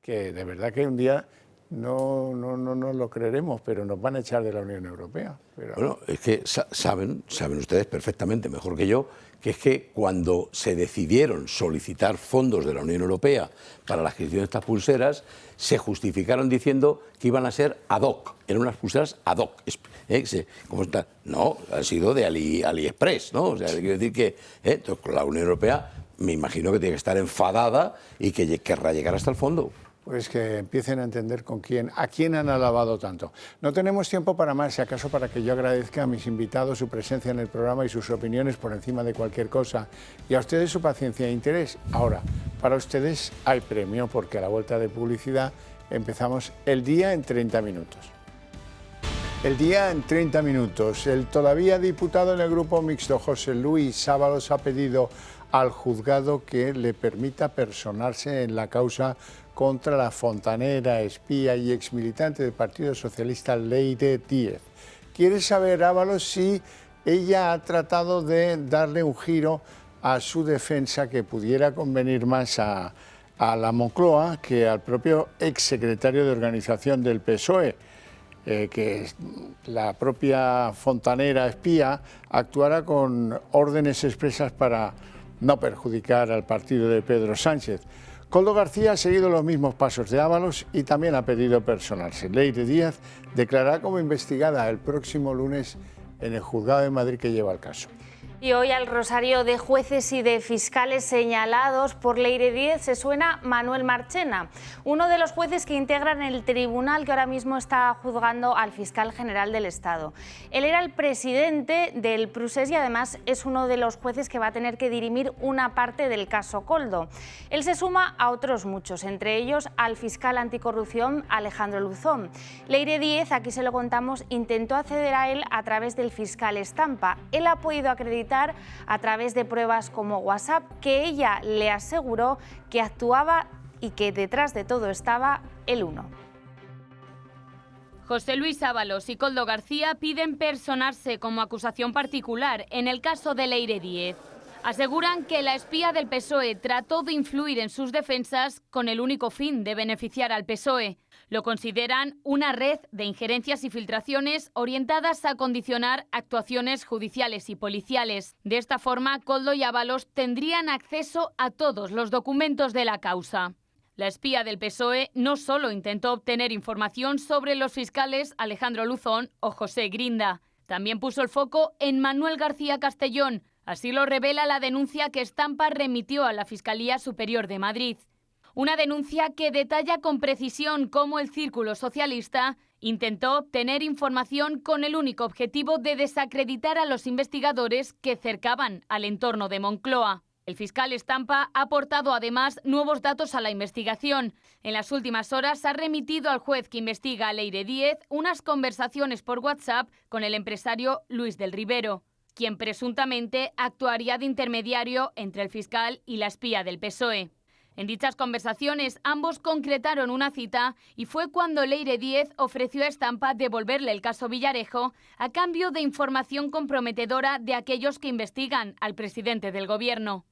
que de verdad que un día no lo creeremos, pero nos van a echar de la Unión Europea. Pero... Bueno, es que saben ustedes perfectamente, mejor que yo, que es que cuando se decidieron solicitar fondos de la Unión Europea para la adquisición de estas pulseras, se justificaron diciendo que iban a ser ad hoc, eran unas pulseras ad hoc. ¿Cómo está? No, ha sido de AliExpress, ¿no? O sea, quiero decir que entonces, la Unión Europea me imagino que tiene que estar enfadada y que querrá llegar hasta el fondo. Pues que empiecen a entender a quién han alabado tanto. No tenemos tiempo para más, si acaso para que yo agradezca a mis invitados su presencia en el programa y sus opiniones por encima de cualquier cosa. Y a ustedes su paciencia e interés. Ahora, para ustedes hay premio, porque a la vuelta de publicidad empezamos el día en 30 minutos. El día en 30 minutos. El todavía diputado en el grupo mixto, José Luis Ábalos, ha pedido al juzgado que le permita personarse en la causa contra la fontanera, espía y exmilitante del Partido Socialista Leire Díez. Quiere saber Ábalos si ella ha tratado de darle un giro a su defensa que pudiera convenir más a la Moncloa que al propio exsecretario de organización del PSOE, que la propia fontanera espía actuara con órdenes expresas para no perjudicar al partido de Pedro Sánchez. Koldo García ha seguido los mismos pasos de Ábalos y también ha pedido personarse. Leire Díez declarará como investigada el próximo lunes en el juzgado de Madrid que lleva el caso. Y hoy al rosario de jueces y de fiscales señalados por Leire Díez se suena Manuel Marchena, uno de los jueces que integran el tribunal que ahora mismo está juzgando al fiscal general del Estado. Él era el presidente del Prusés y además es uno de los jueces que va a tener que dirimir una parte del caso Koldo. Él se suma a otros muchos, entre ellos al fiscal anticorrupción Alejandro Luzón. Leire Díez, aquí se lo contamos, intentó acceder a él a través del fiscal Estampa. Él ha podido acreditar a través de pruebas como WhatsApp que ella le aseguró que actuaba y que detrás de todo estaba el Uno. José Luis Ábalos y Koldo García piden personarse como acusación particular en el caso de Leire Díez. Aseguran que la espía del PSOE trató de influir en sus defensas con el único fin de beneficiar al PSOE. Lo consideran una red de injerencias y filtraciones orientadas a condicionar actuaciones judiciales y policiales. De esta forma, Koldo y Ábalos tendrían acceso a todos los documentos de la causa. La espía del PSOE no solo intentó obtener información sobre los fiscales Alejandro Luzón o José Grinda, también puso el foco en Manuel García Castellón. Así lo revela la denuncia que Estampa remitió a la Fiscalía Superior de Madrid. Una denuncia que detalla con precisión cómo el Círculo Socialista intentó obtener información con el único objetivo de desacreditar a los investigadores que cercaban al entorno de Moncloa. El fiscal Estampa ha aportado además nuevos datos a la investigación. En las últimas horas ha remitido al juez que investiga a Leire Díez unas conversaciones por WhatsApp con el empresario Luis del Rivero, quien presuntamente actuaría de intermediario entre el fiscal y la espía del PSOE. En dichas conversaciones ambos concretaron una cita y fue cuando Leire Díez ofreció a Estampa devolverle el caso Villarejo a cambio de información comprometedora de aquellos que investigan al presidente del gobierno.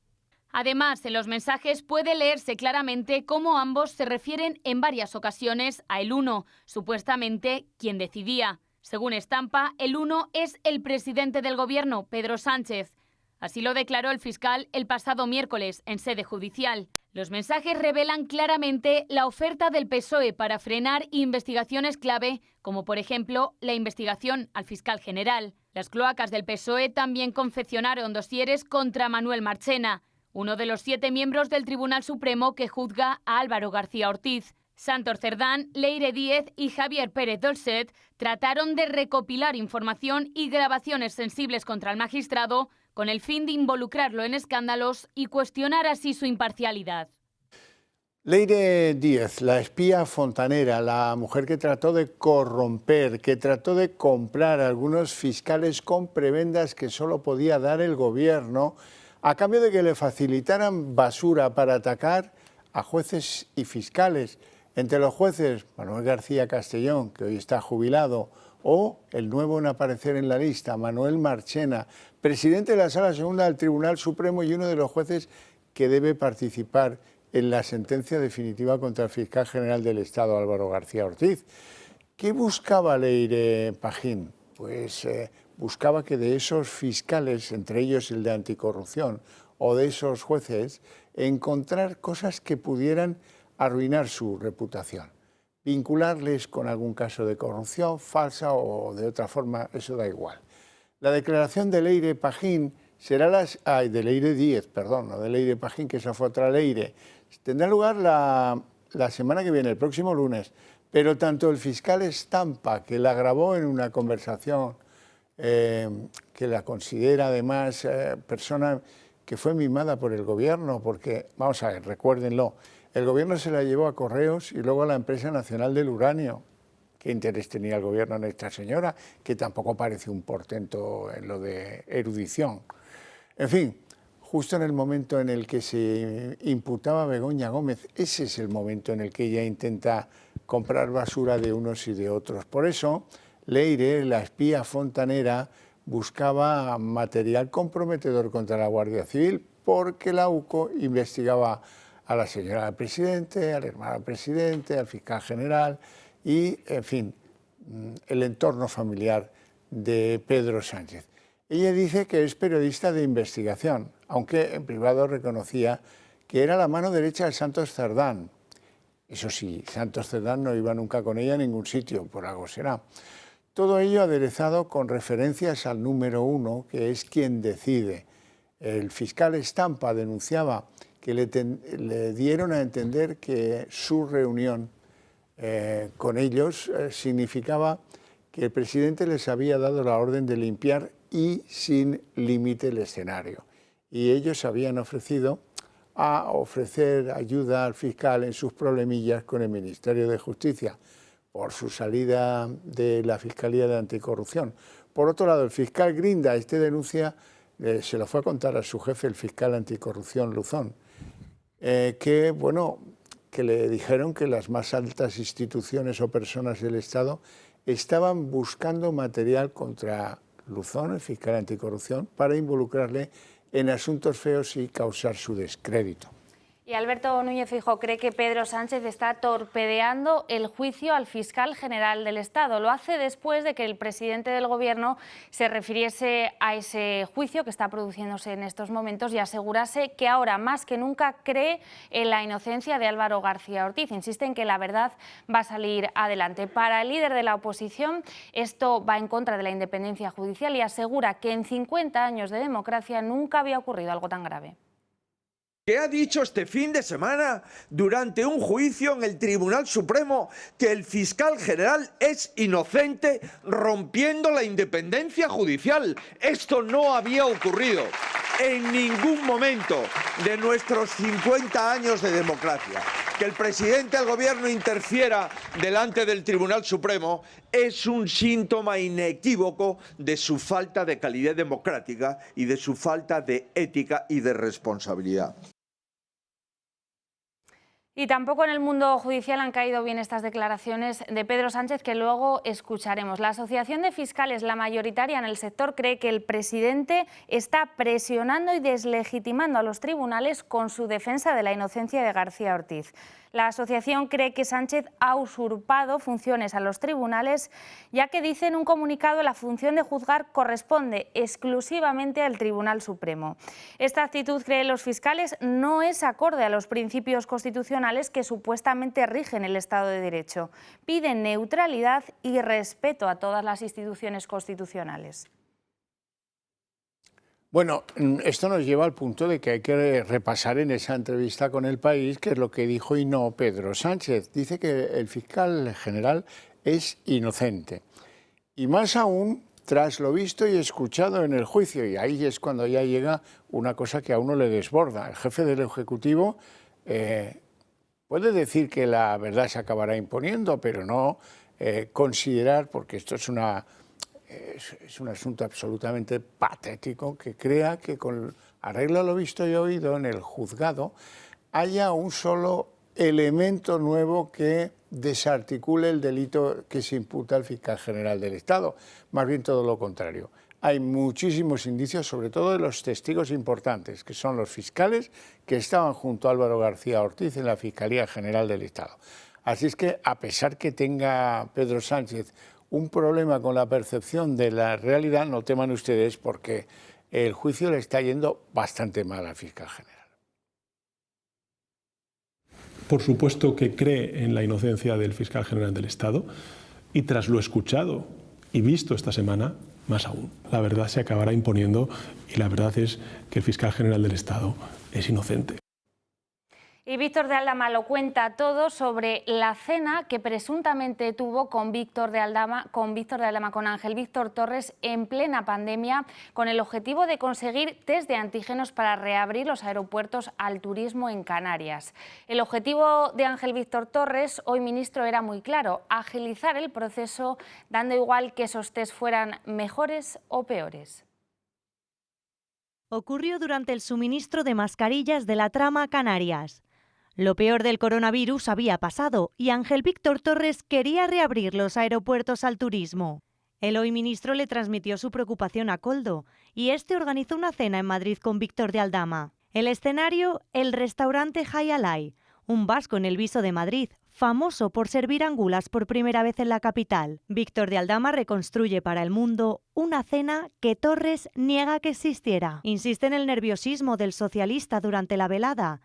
Además, en los mensajes puede leerse claramente cómo ambos se refieren en varias ocasiones a el Uno, supuestamente quien decidía. Según Estampa, el Uno es el presidente del gobierno, Pedro Sánchez. Así lo declaró el fiscal el pasado miércoles en sede judicial. Los mensajes revelan claramente la oferta del PSOE para frenar investigaciones clave, como por ejemplo la investigación al fiscal general. Las cloacas del PSOE también confeccionaron dosieres contra Manuel Marchena, uno de los 7 miembros del Tribunal Supremo que juzga a Álvaro García Ortiz. Santos Cerdán, Leire Díez y Javier Pérez Dolcet trataron de recopilar información y grabaciones sensibles contra el magistrado con el fin de involucrarlo en escándalos y cuestionar así su imparcialidad. Leire Díez, la espía fontanera, la mujer que trató de corromper, que trató de comprar a algunos fiscales con prebendas que solo podía dar el gobierno, a cambio de que le facilitaran basura para atacar a jueces y fiscales. Entre los jueces, Manuel García Castellón, que hoy está jubilado, o el nuevo en aparecer en la lista, Manuel Marchena, presidente de la Sala Segunda del Tribunal Supremo y uno de los jueces que debe participar en la sentencia definitiva contra el fiscal general del Estado, Álvaro García Ortiz. ¿Qué buscaba Leire Pagín? Pues buscaba que de esos fiscales, entre ellos el de anticorrupción, o de esos jueces, encontrar cosas que pudieran arruinar su reputación, vincularles con algún caso de corrupción falsa o de otra forma, eso da igual. La declaración de Leire Pagín será de Leire Díez, perdón, no de Leire Pagín, que esa fue otra Leire. Tendrá lugar la semana que viene, el próximo lunes, pero tanto el fiscal Estampa, que la grabó en una conversación, que la considera además persona que fue mimada por el gobierno, porque, vamos a ver, recuérdenlo, el gobierno se la llevó a Correos y luego a la Empresa Nacional del Uranio. ¿Qué interés tenía el gobierno en esta señora? Que tampoco parece un portento en lo de erudición. En fin, justo en el momento en el que se imputaba a Begoña Gómez, ese es el momento en el que ella intenta comprar basura de unos y de otros. Por eso, Leire, la espía fontanera, buscaba material comprometedor contra la Guardia Civil, porque la UCO investigaba a la señora del presidente, al hermano del presidente, al fiscal general y, en fin, el entorno familiar de Pedro Sánchez. Ella dice que es periodista de investigación, aunque en privado reconocía que era la mano derecha de Santos Cerdán. Eso sí, Santos Cerdán no iba nunca con ella a ningún sitio, por algo será. Todo ello aderezado con referencias al número 1, que es quien decide. El fiscal Estampa denunciaba que le dieron a entender que su reunión con ellos significaba que el presidente les había dado la orden de limpiar y sin límite el escenario. Y ellos habían ofrecido ofrecer ayuda al fiscal en sus problemillas con el Ministerio de Justicia por su salida de la Fiscalía de Anticorrupción. Por otro lado, el fiscal Grinda, denuncia, se lo fue a contar a su jefe, el fiscal anticorrupción Luzón, que le dijeron que las más altas instituciones o personas del Estado estaban buscando material contra Luzón, el fiscal anticorrupción, para involucrarle en asuntos feos y causar su descrédito. Y Alberto Núñez Feijóo cree que Pedro Sánchez está torpedeando el juicio al fiscal general del Estado. Lo hace después de que el presidente del Gobierno se refiriese a ese juicio que está produciéndose en estos momentos y asegurase que ahora más que nunca cree en la inocencia de Álvaro García Ortiz. Insiste en que la verdad va a salir adelante. Para el líder de la oposición, esto va en contra de la independencia judicial y asegura que en 50 años de democracia nunca había ocurrido algo tan grave. Que ha dicho este fin de semana durante un juicio en el Tribunal Supremo que el fiscal general es inocente, rompiendo la independencia judicial. Esto no había ocurrido en ningún momento de nuestros 50 años de democracia. Que el presidente del Gobierno interfiera delante del Tribunal Supremo es un síntoma inequívoco de su falta de calidad democrática y de su falta de ética y de responsabilidad. Y tampoco en el mundo judicial han caído bien estas declaraciones de Pedro Sánchez, que luego escucharemos. La Asociación de Fiscales, la mayoritaria en el sector, cree que el presidente está presionando y deslegitimando a los tribunales con su defensa de la inocencia de García Ortiz. La asociación cree que Sánchez ha usurpado funciones a los tribunales, ya que dice en un comunicado la función de juzgar corresponde exclusivamente al Tribunal Supremo. Esta actitud, creen los fiscales, no es acorde a los principios constitucionales que supuestamente rigen el Estado de Derecho. Piden neutralidad y respeto a todas las instituciones constitucionales. Bueno, esto nos lleva al punto de que hay que repasar en esa entrevista con El País qué es lo que dijo y no Pedro Sánchez. Dice que el fiscal general es inocente. Y más aún tras lo visto y escuchado en el juicio. Y ahí es cuando ya llega una cosa que a uno le desborda. El jefe del Ejecutivo puede decir que la verdad se acabará imponiendo, pero no considerar, porque esto es un asunto absolutamente patético, que crea que con arreglo lo visto y oído en el juzgado haya un solo elemento nuevo que desarticule el delito que se imputa al fiscal general del Estado. Más bien todo lo contrario. hay muchísimos indicios, sobre todo de los testigos importantes, que son los fiscales que estaban junto a Álvaro García Ortiz en la Fiscalía General del Estado. Así es que, a pesar que tenga Pedro Sánchez un problema con la percepción de la realidad, no teman ustedes porque el juicio le está yendo bastante mal al fiscal general. Por supuesto que cree en la inocencia del fiscal general del Estado y tras lo escuchado y visto esta semana, más aún. La verdad se acabará imponiendo y la verdad es que el fiscal general del Estado es inocente. Y Víctor de Aldama lo cuenta todo sobre la cena que presuntamente tuvo con Víctor de Aldama, con Ángel Víctor Torres en plena pandemia, con el objetivo de conseguir test de antígenos para reabrir los aeropuertos al turismo en Canarias. El objetivo de Ángel Víctor Torres, hoy ministro, era muy claro: agilizar el proceso, dando igual que esos test fueran mejores o peores. Ocurrió durante el suministro de mascarillas de la trama Canarias. Lo peor del coronavirus había pasado y Ángel Víctor Torres quería reabrir los aeropuertos al turismo. El hoy ministro le transmitió su preocupación a Koldo y este organizó una cena en Madrid con Víctor de Aldama. El escenario, el restaurante Jai Alai, un vasco en el Viso de Madrid, famoso por servir angulas por primera vez en la capital. Víctor de Aldama reconstruye para El Mundo una cena que Torres niega que existiera. Insiste en el nerviosismo del socialista durante la velada.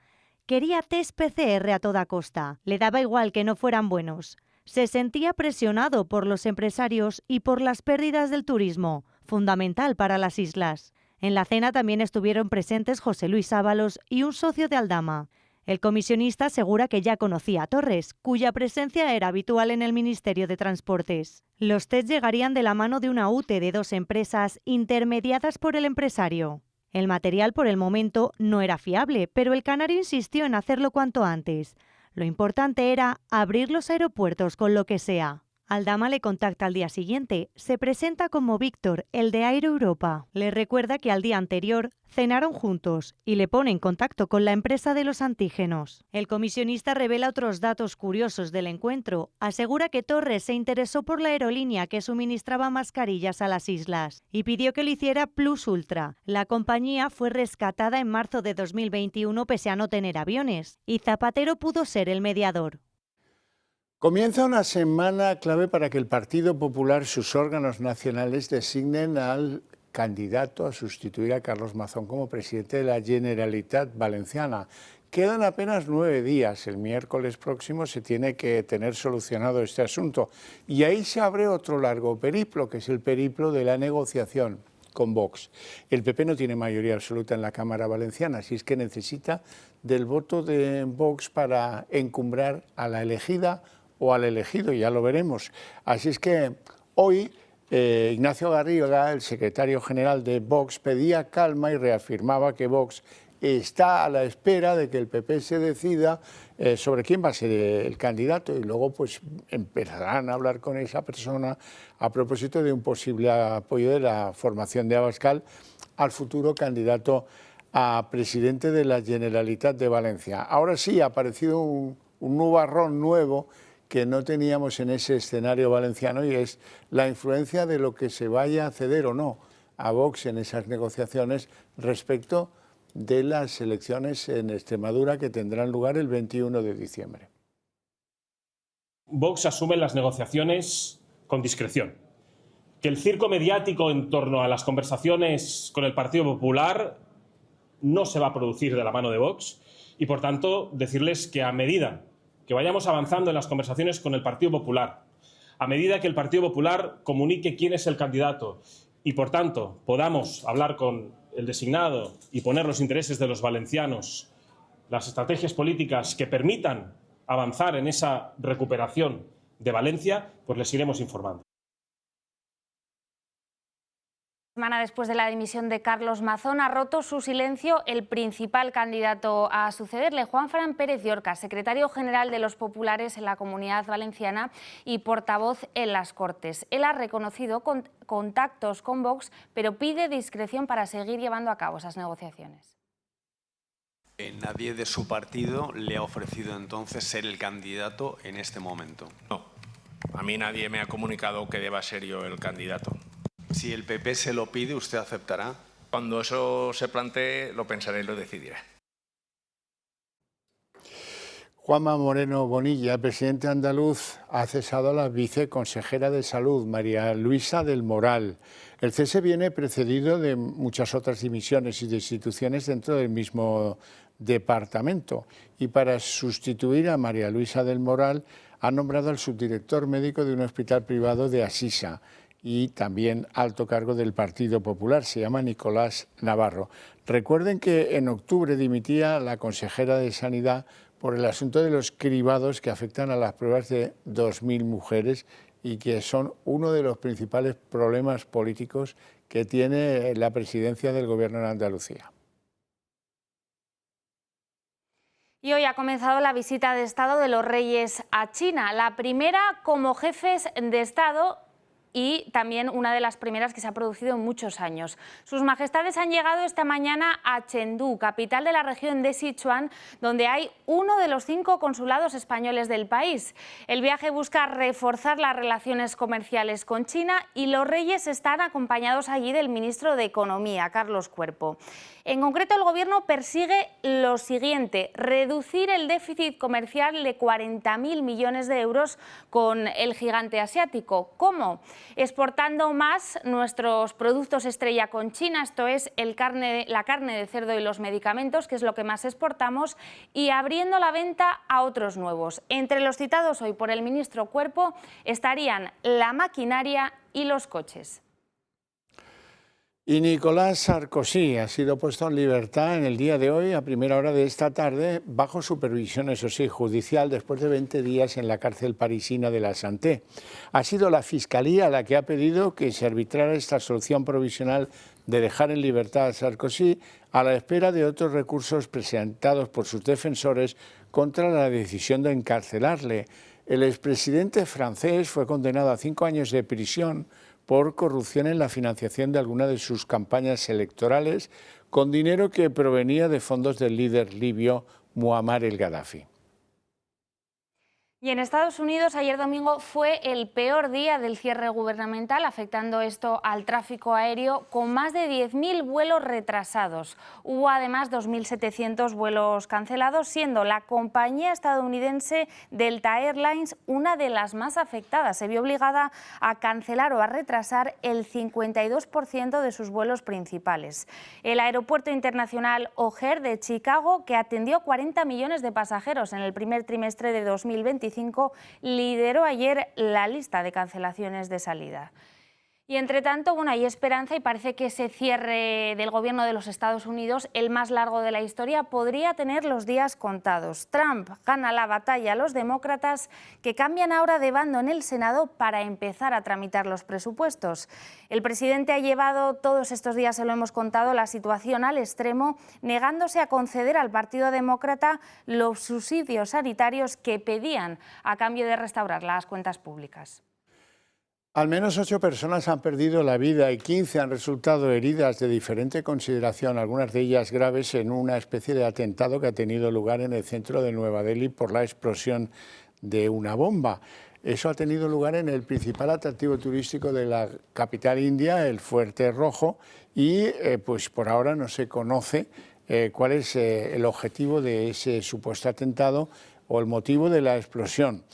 Quería test PCR a toda costa. Le daba igual que no fueran buenos. Se sentía presionado por los empresarios y por las pérdidas del turismo, fundamental para las islas. En la cena también estuvieron presentes José Luis Ábalos y un socio de Aldama. El comisionista asegura que ya conocía a Torres, cuya presencia era habitual en el Ministerio de Transportes. Los test llegarían de la mano de una UTE de 2 empresas intermediadas por el empresario. El material por el momento no era fiable, pero el canario insistió en hacerlo cuanto antes. Lo importante era abrir los aeropuertos con lo que sea. Aldama le contacta al día siguiente, se presenta como Víctor, el de Aero Europa. Le recuerda que al día anterior cenaron juntos y le pone en contacto con la empresa de los antígenos. El comisionista revela otros datos curiosos del encuentro. Asegura que Torres se interesó por la aerolínea que suministraba mascarillas a las islas y pidió que lo hiciera Plus Ultra. La compañía fue rescatada en marzo de 2021 pese a no tener aviones y Zapatero pudo ser el mediador. Comienza una semana clave para que el Partido Popular, sus órganos nacionales, designen al candidato a sustituir a Carlos Mazón como presidente de la Generalitat Valenciana. Quedan apenas 9 días. El miércoles próximo se tiene que tener solucionado este asunto. Y ahí se abre otro largo periplo, que es el periplo de la negociación con Vox. El PP no tiene mayoría absoluta en la Cámara Valenciana, así es que necesita del voto de Vox para encumbrar a la elegida o al elegido, ya lo veremos. Así es que hoy Ignacio Garriga, el secretario general de Vox, pedía calma y reafirmaba que Vox está a la espera de que el PP se decida sobre quién va a ser el candidato y luego pues empezarán a hablar con esa persona a propósito de un posible apoyo de la formación de Abascal al futuro candidato a presidente de la Generalitat de Valencia. Ahora sí ha aparecido un nubarrón nuevo que no teníamos en ese escenario valenciano y es la influencia de lo que se vaya a ceder o no a Vox en esas negociaciones respecto de las elecciones en Extremadura que tendrán lugar el 21 de diciembre. Vox asume las negociaciones con discreción. Que el circo mediático en torno a las conversaciones con el Partido Popular no se va a producir de la mano de Vox y, por tanto, decirles que a medida que vayamos avanzando en las conversaciones con el Partido Popular, a medida que el Partido Popular comunique quién es el candidato y, por tanto, podamos hablar con el designado y poner los intereses de los valencianos, las estrategias políticas que permitan avanzar en esa recuperación de Valencia, pues les iremos informando. Semana después de la dimisión de Carlos Mazón, ha roto su silencio el principal candidato a sucederle, Juan Fran Pérez Llorca, secretario general de los populares en la Comunidad Valenciana y portavoz en las Cortes. Él ha reconocido contactos con Vox, pero pide discreción para seguir llevando a cabo esas negociaciones. Nadie de su partido le ha ofrecido entonces ser el candidato en este momento. No, a mí nadie me ha comunicado que deba ser yo el candidato. Si el PP se lo pide, ¿usted aceptará? Cuando eso se plantee, lo pensaré y lo decidiré. Juanma Moreno Bonilla, presidente andaluz, ha cesado a la viceconsejera de Salud, María Luisa del Moral. El cese viene precedido de muchas otras dimisiones y destituciones dentro del mismo departamento. Y para sustituir a María Luisa del Moral, ha nombrado al subdirector médico de un hospital privado de Asisa y también alto cargo del Partido Popular, se llama Nicolás Navarro. Recuerden que en octubre dimitía la consejera de Sanidad por el asunto de los cribados que afectan a las pruebas de 2.000 mujeres y que son uno de los principales problemas políticos que tiene la presidencia del Gobierno en Andalucía. Y hoy ha comenzado la visita de Estado de los Reyes a China, la primera como jefes de Estado y también una de las primeras que se ha producido en muchos años. Sus majestades han llegado esta mañana a Chengdu, capital de la región de Sichuan, donde hay uno de los 5 consulados españoles del país. El viaje busca reforzar las relaciones comerciales con China y los reyes están acompañados allí del ministro de Economía, Carlos Cuerpo. En concreto, el Gobierno persigue lo siguiente: reducir el déficit comercial de 40.000 millones de euros con el gigante asiático. ¿Cómo? Exportando más nuestros productos estrella con China, esto es la carne de cerdo y los medicamentos, que es lo que más exportamos, y abriendo la venta a otros nuevos. Entre los citados hoy por el ministro Cuerpo estarían la maquinaria y los coches. Y Nicolás Sarkozy ha sido puesto en libertad en el día de hoy, a primera hora de esta tarde, bajo supervisión, eso sí, judicial, después de 20 días en la cárcel parisina de la Santé. Ha sido la Fiscalía la que ha pedido que se arbitrara esta solución provisional de dejar en libertad a Sarkozy a la espera de otros recursos presentados por sus defensores contra la decisión de encarcelarle. El expresidente francés fue condenado a 5 años de prisión por corrupción en la financiación de alguna de sus campañas electorales con dinero que provenía de fondos del líder libio Muammar el-Gaddafi. Y en Estados Unidos ayer domingo fue el peor día del cierre gubernamental, afectando esto al tráfico aéreo con más de 10.000 vuelos retrasados. Hubo además 2.700 vuelos cancelados, siendo la compañía estadounidense Delta Airlines una de las más afectadas. Se vio obligada a cancelar o a retrasar el 52% de sus vuelos principales. El aeropuerto internacional O'Hare de Chicago, que atendió 40 millones de pasajeros en el primer trimestre de 2025, lideró ayer la lista de cancelaciones de salida. Y entre tanto, bueno, hay esperanza y parece que ese cierre del gobierno de los Estados Unidos, el más largo de la historia, podría tener los días contados. Trump gana la batalla a los demócratas, que cambian ahora de bando en el Senado para empezar a tramitar los presupuestos. El presidente ha llevado todos estos días, se lo hemos contado, la situación al extremo, negándose a conceder al Partido Demócrata los subsidios sanitarios que pedían a cambio de restaurar las cuentas públicas. Al menos 8 personas han perdido la vida y 15 han resultado heridas de diferente consideración, algunas de ellas graves, en una especie de atentado que ha tenido lugar en el centro de Nueva Delhi por la explosión de una bomba. Eso ha tenido lugar en el principal atractivo turístico de la capital india, el Fuerte Rojo, y pues por ahora no se conoce cuál es el objetivo de ese supuesto atentado o el motivo de la explosión.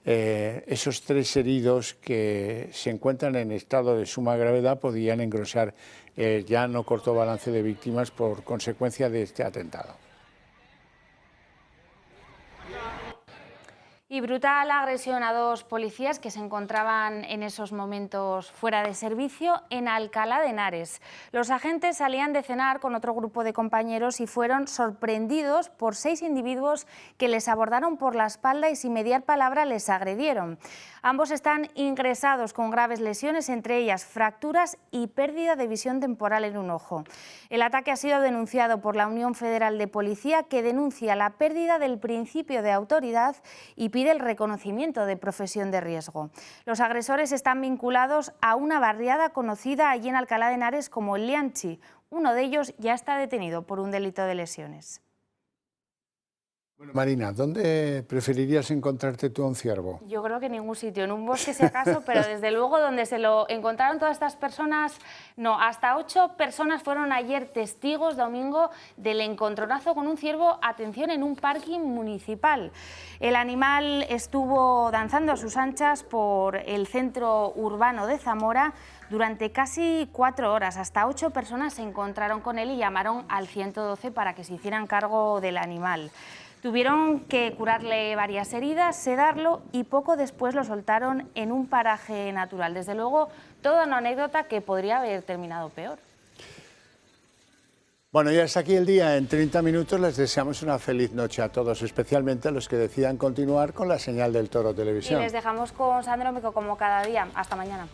Esos 3 heridos que se encuentran en estado de suma gravedad podían engrosar el ya no corto balance de víctimas por consecuencia de este atentado. Y brutal agresión a 2 policías que se encontraban en esos momentos fuera de servicio en Alcalá de Henares. Los agentes salían de cenar con otro grupo de compañeros y fueron sorprendidos por 6 individuos que les abordaron por la espalda y sin mediar palabra les agredieron. Ambos están ingresados con graves lesiones, entre ellas fracturas y pérdida de visión temporal en un ojo. El ataque ha sido denunciado por la Unión Federal de Policía, que denuncia la pérdida del principio de autoridad y pide el reconocimiento de profesión de riesgo. Los agresores están vinculados a una barriada conocida allí en Alcalá de Henares como el Lianchi. Uno de ellos ya está detenido por un delito de lesiones. Bueno, Marina, ¿dónde preferirías encontrarte tú a un ciervo? Yo creo que en ningún sitio, en un bosque si acaso, pero desde luego donde se lo encontraron todas estas personas, no, hasta 8 personas fueron ayer testigos, domingo, del encontronazo con un ciervo, atención, en un parking municipal. El animal estuvo danzando a sus anchas por el centro urbano de Zamora durante casi 4 horas. Hasta 8 personas se encontraron con él y llamaron al 112 para que se hicieran cargo del animal. Tuvieron que curarle varias heridas, sedarlo y poco después lo soltaron en un paraje natural. Desde luego, toda una anécdota que podría haber terminado peor. Bueno, ya está aquí el día. En 30 minutos les deseamos una feliz noche a todos, especialmente a los que decidan continuar con la señal del Toro Televisión. Y les dejamos con Sandro Mico como cada día. Hasta mañana.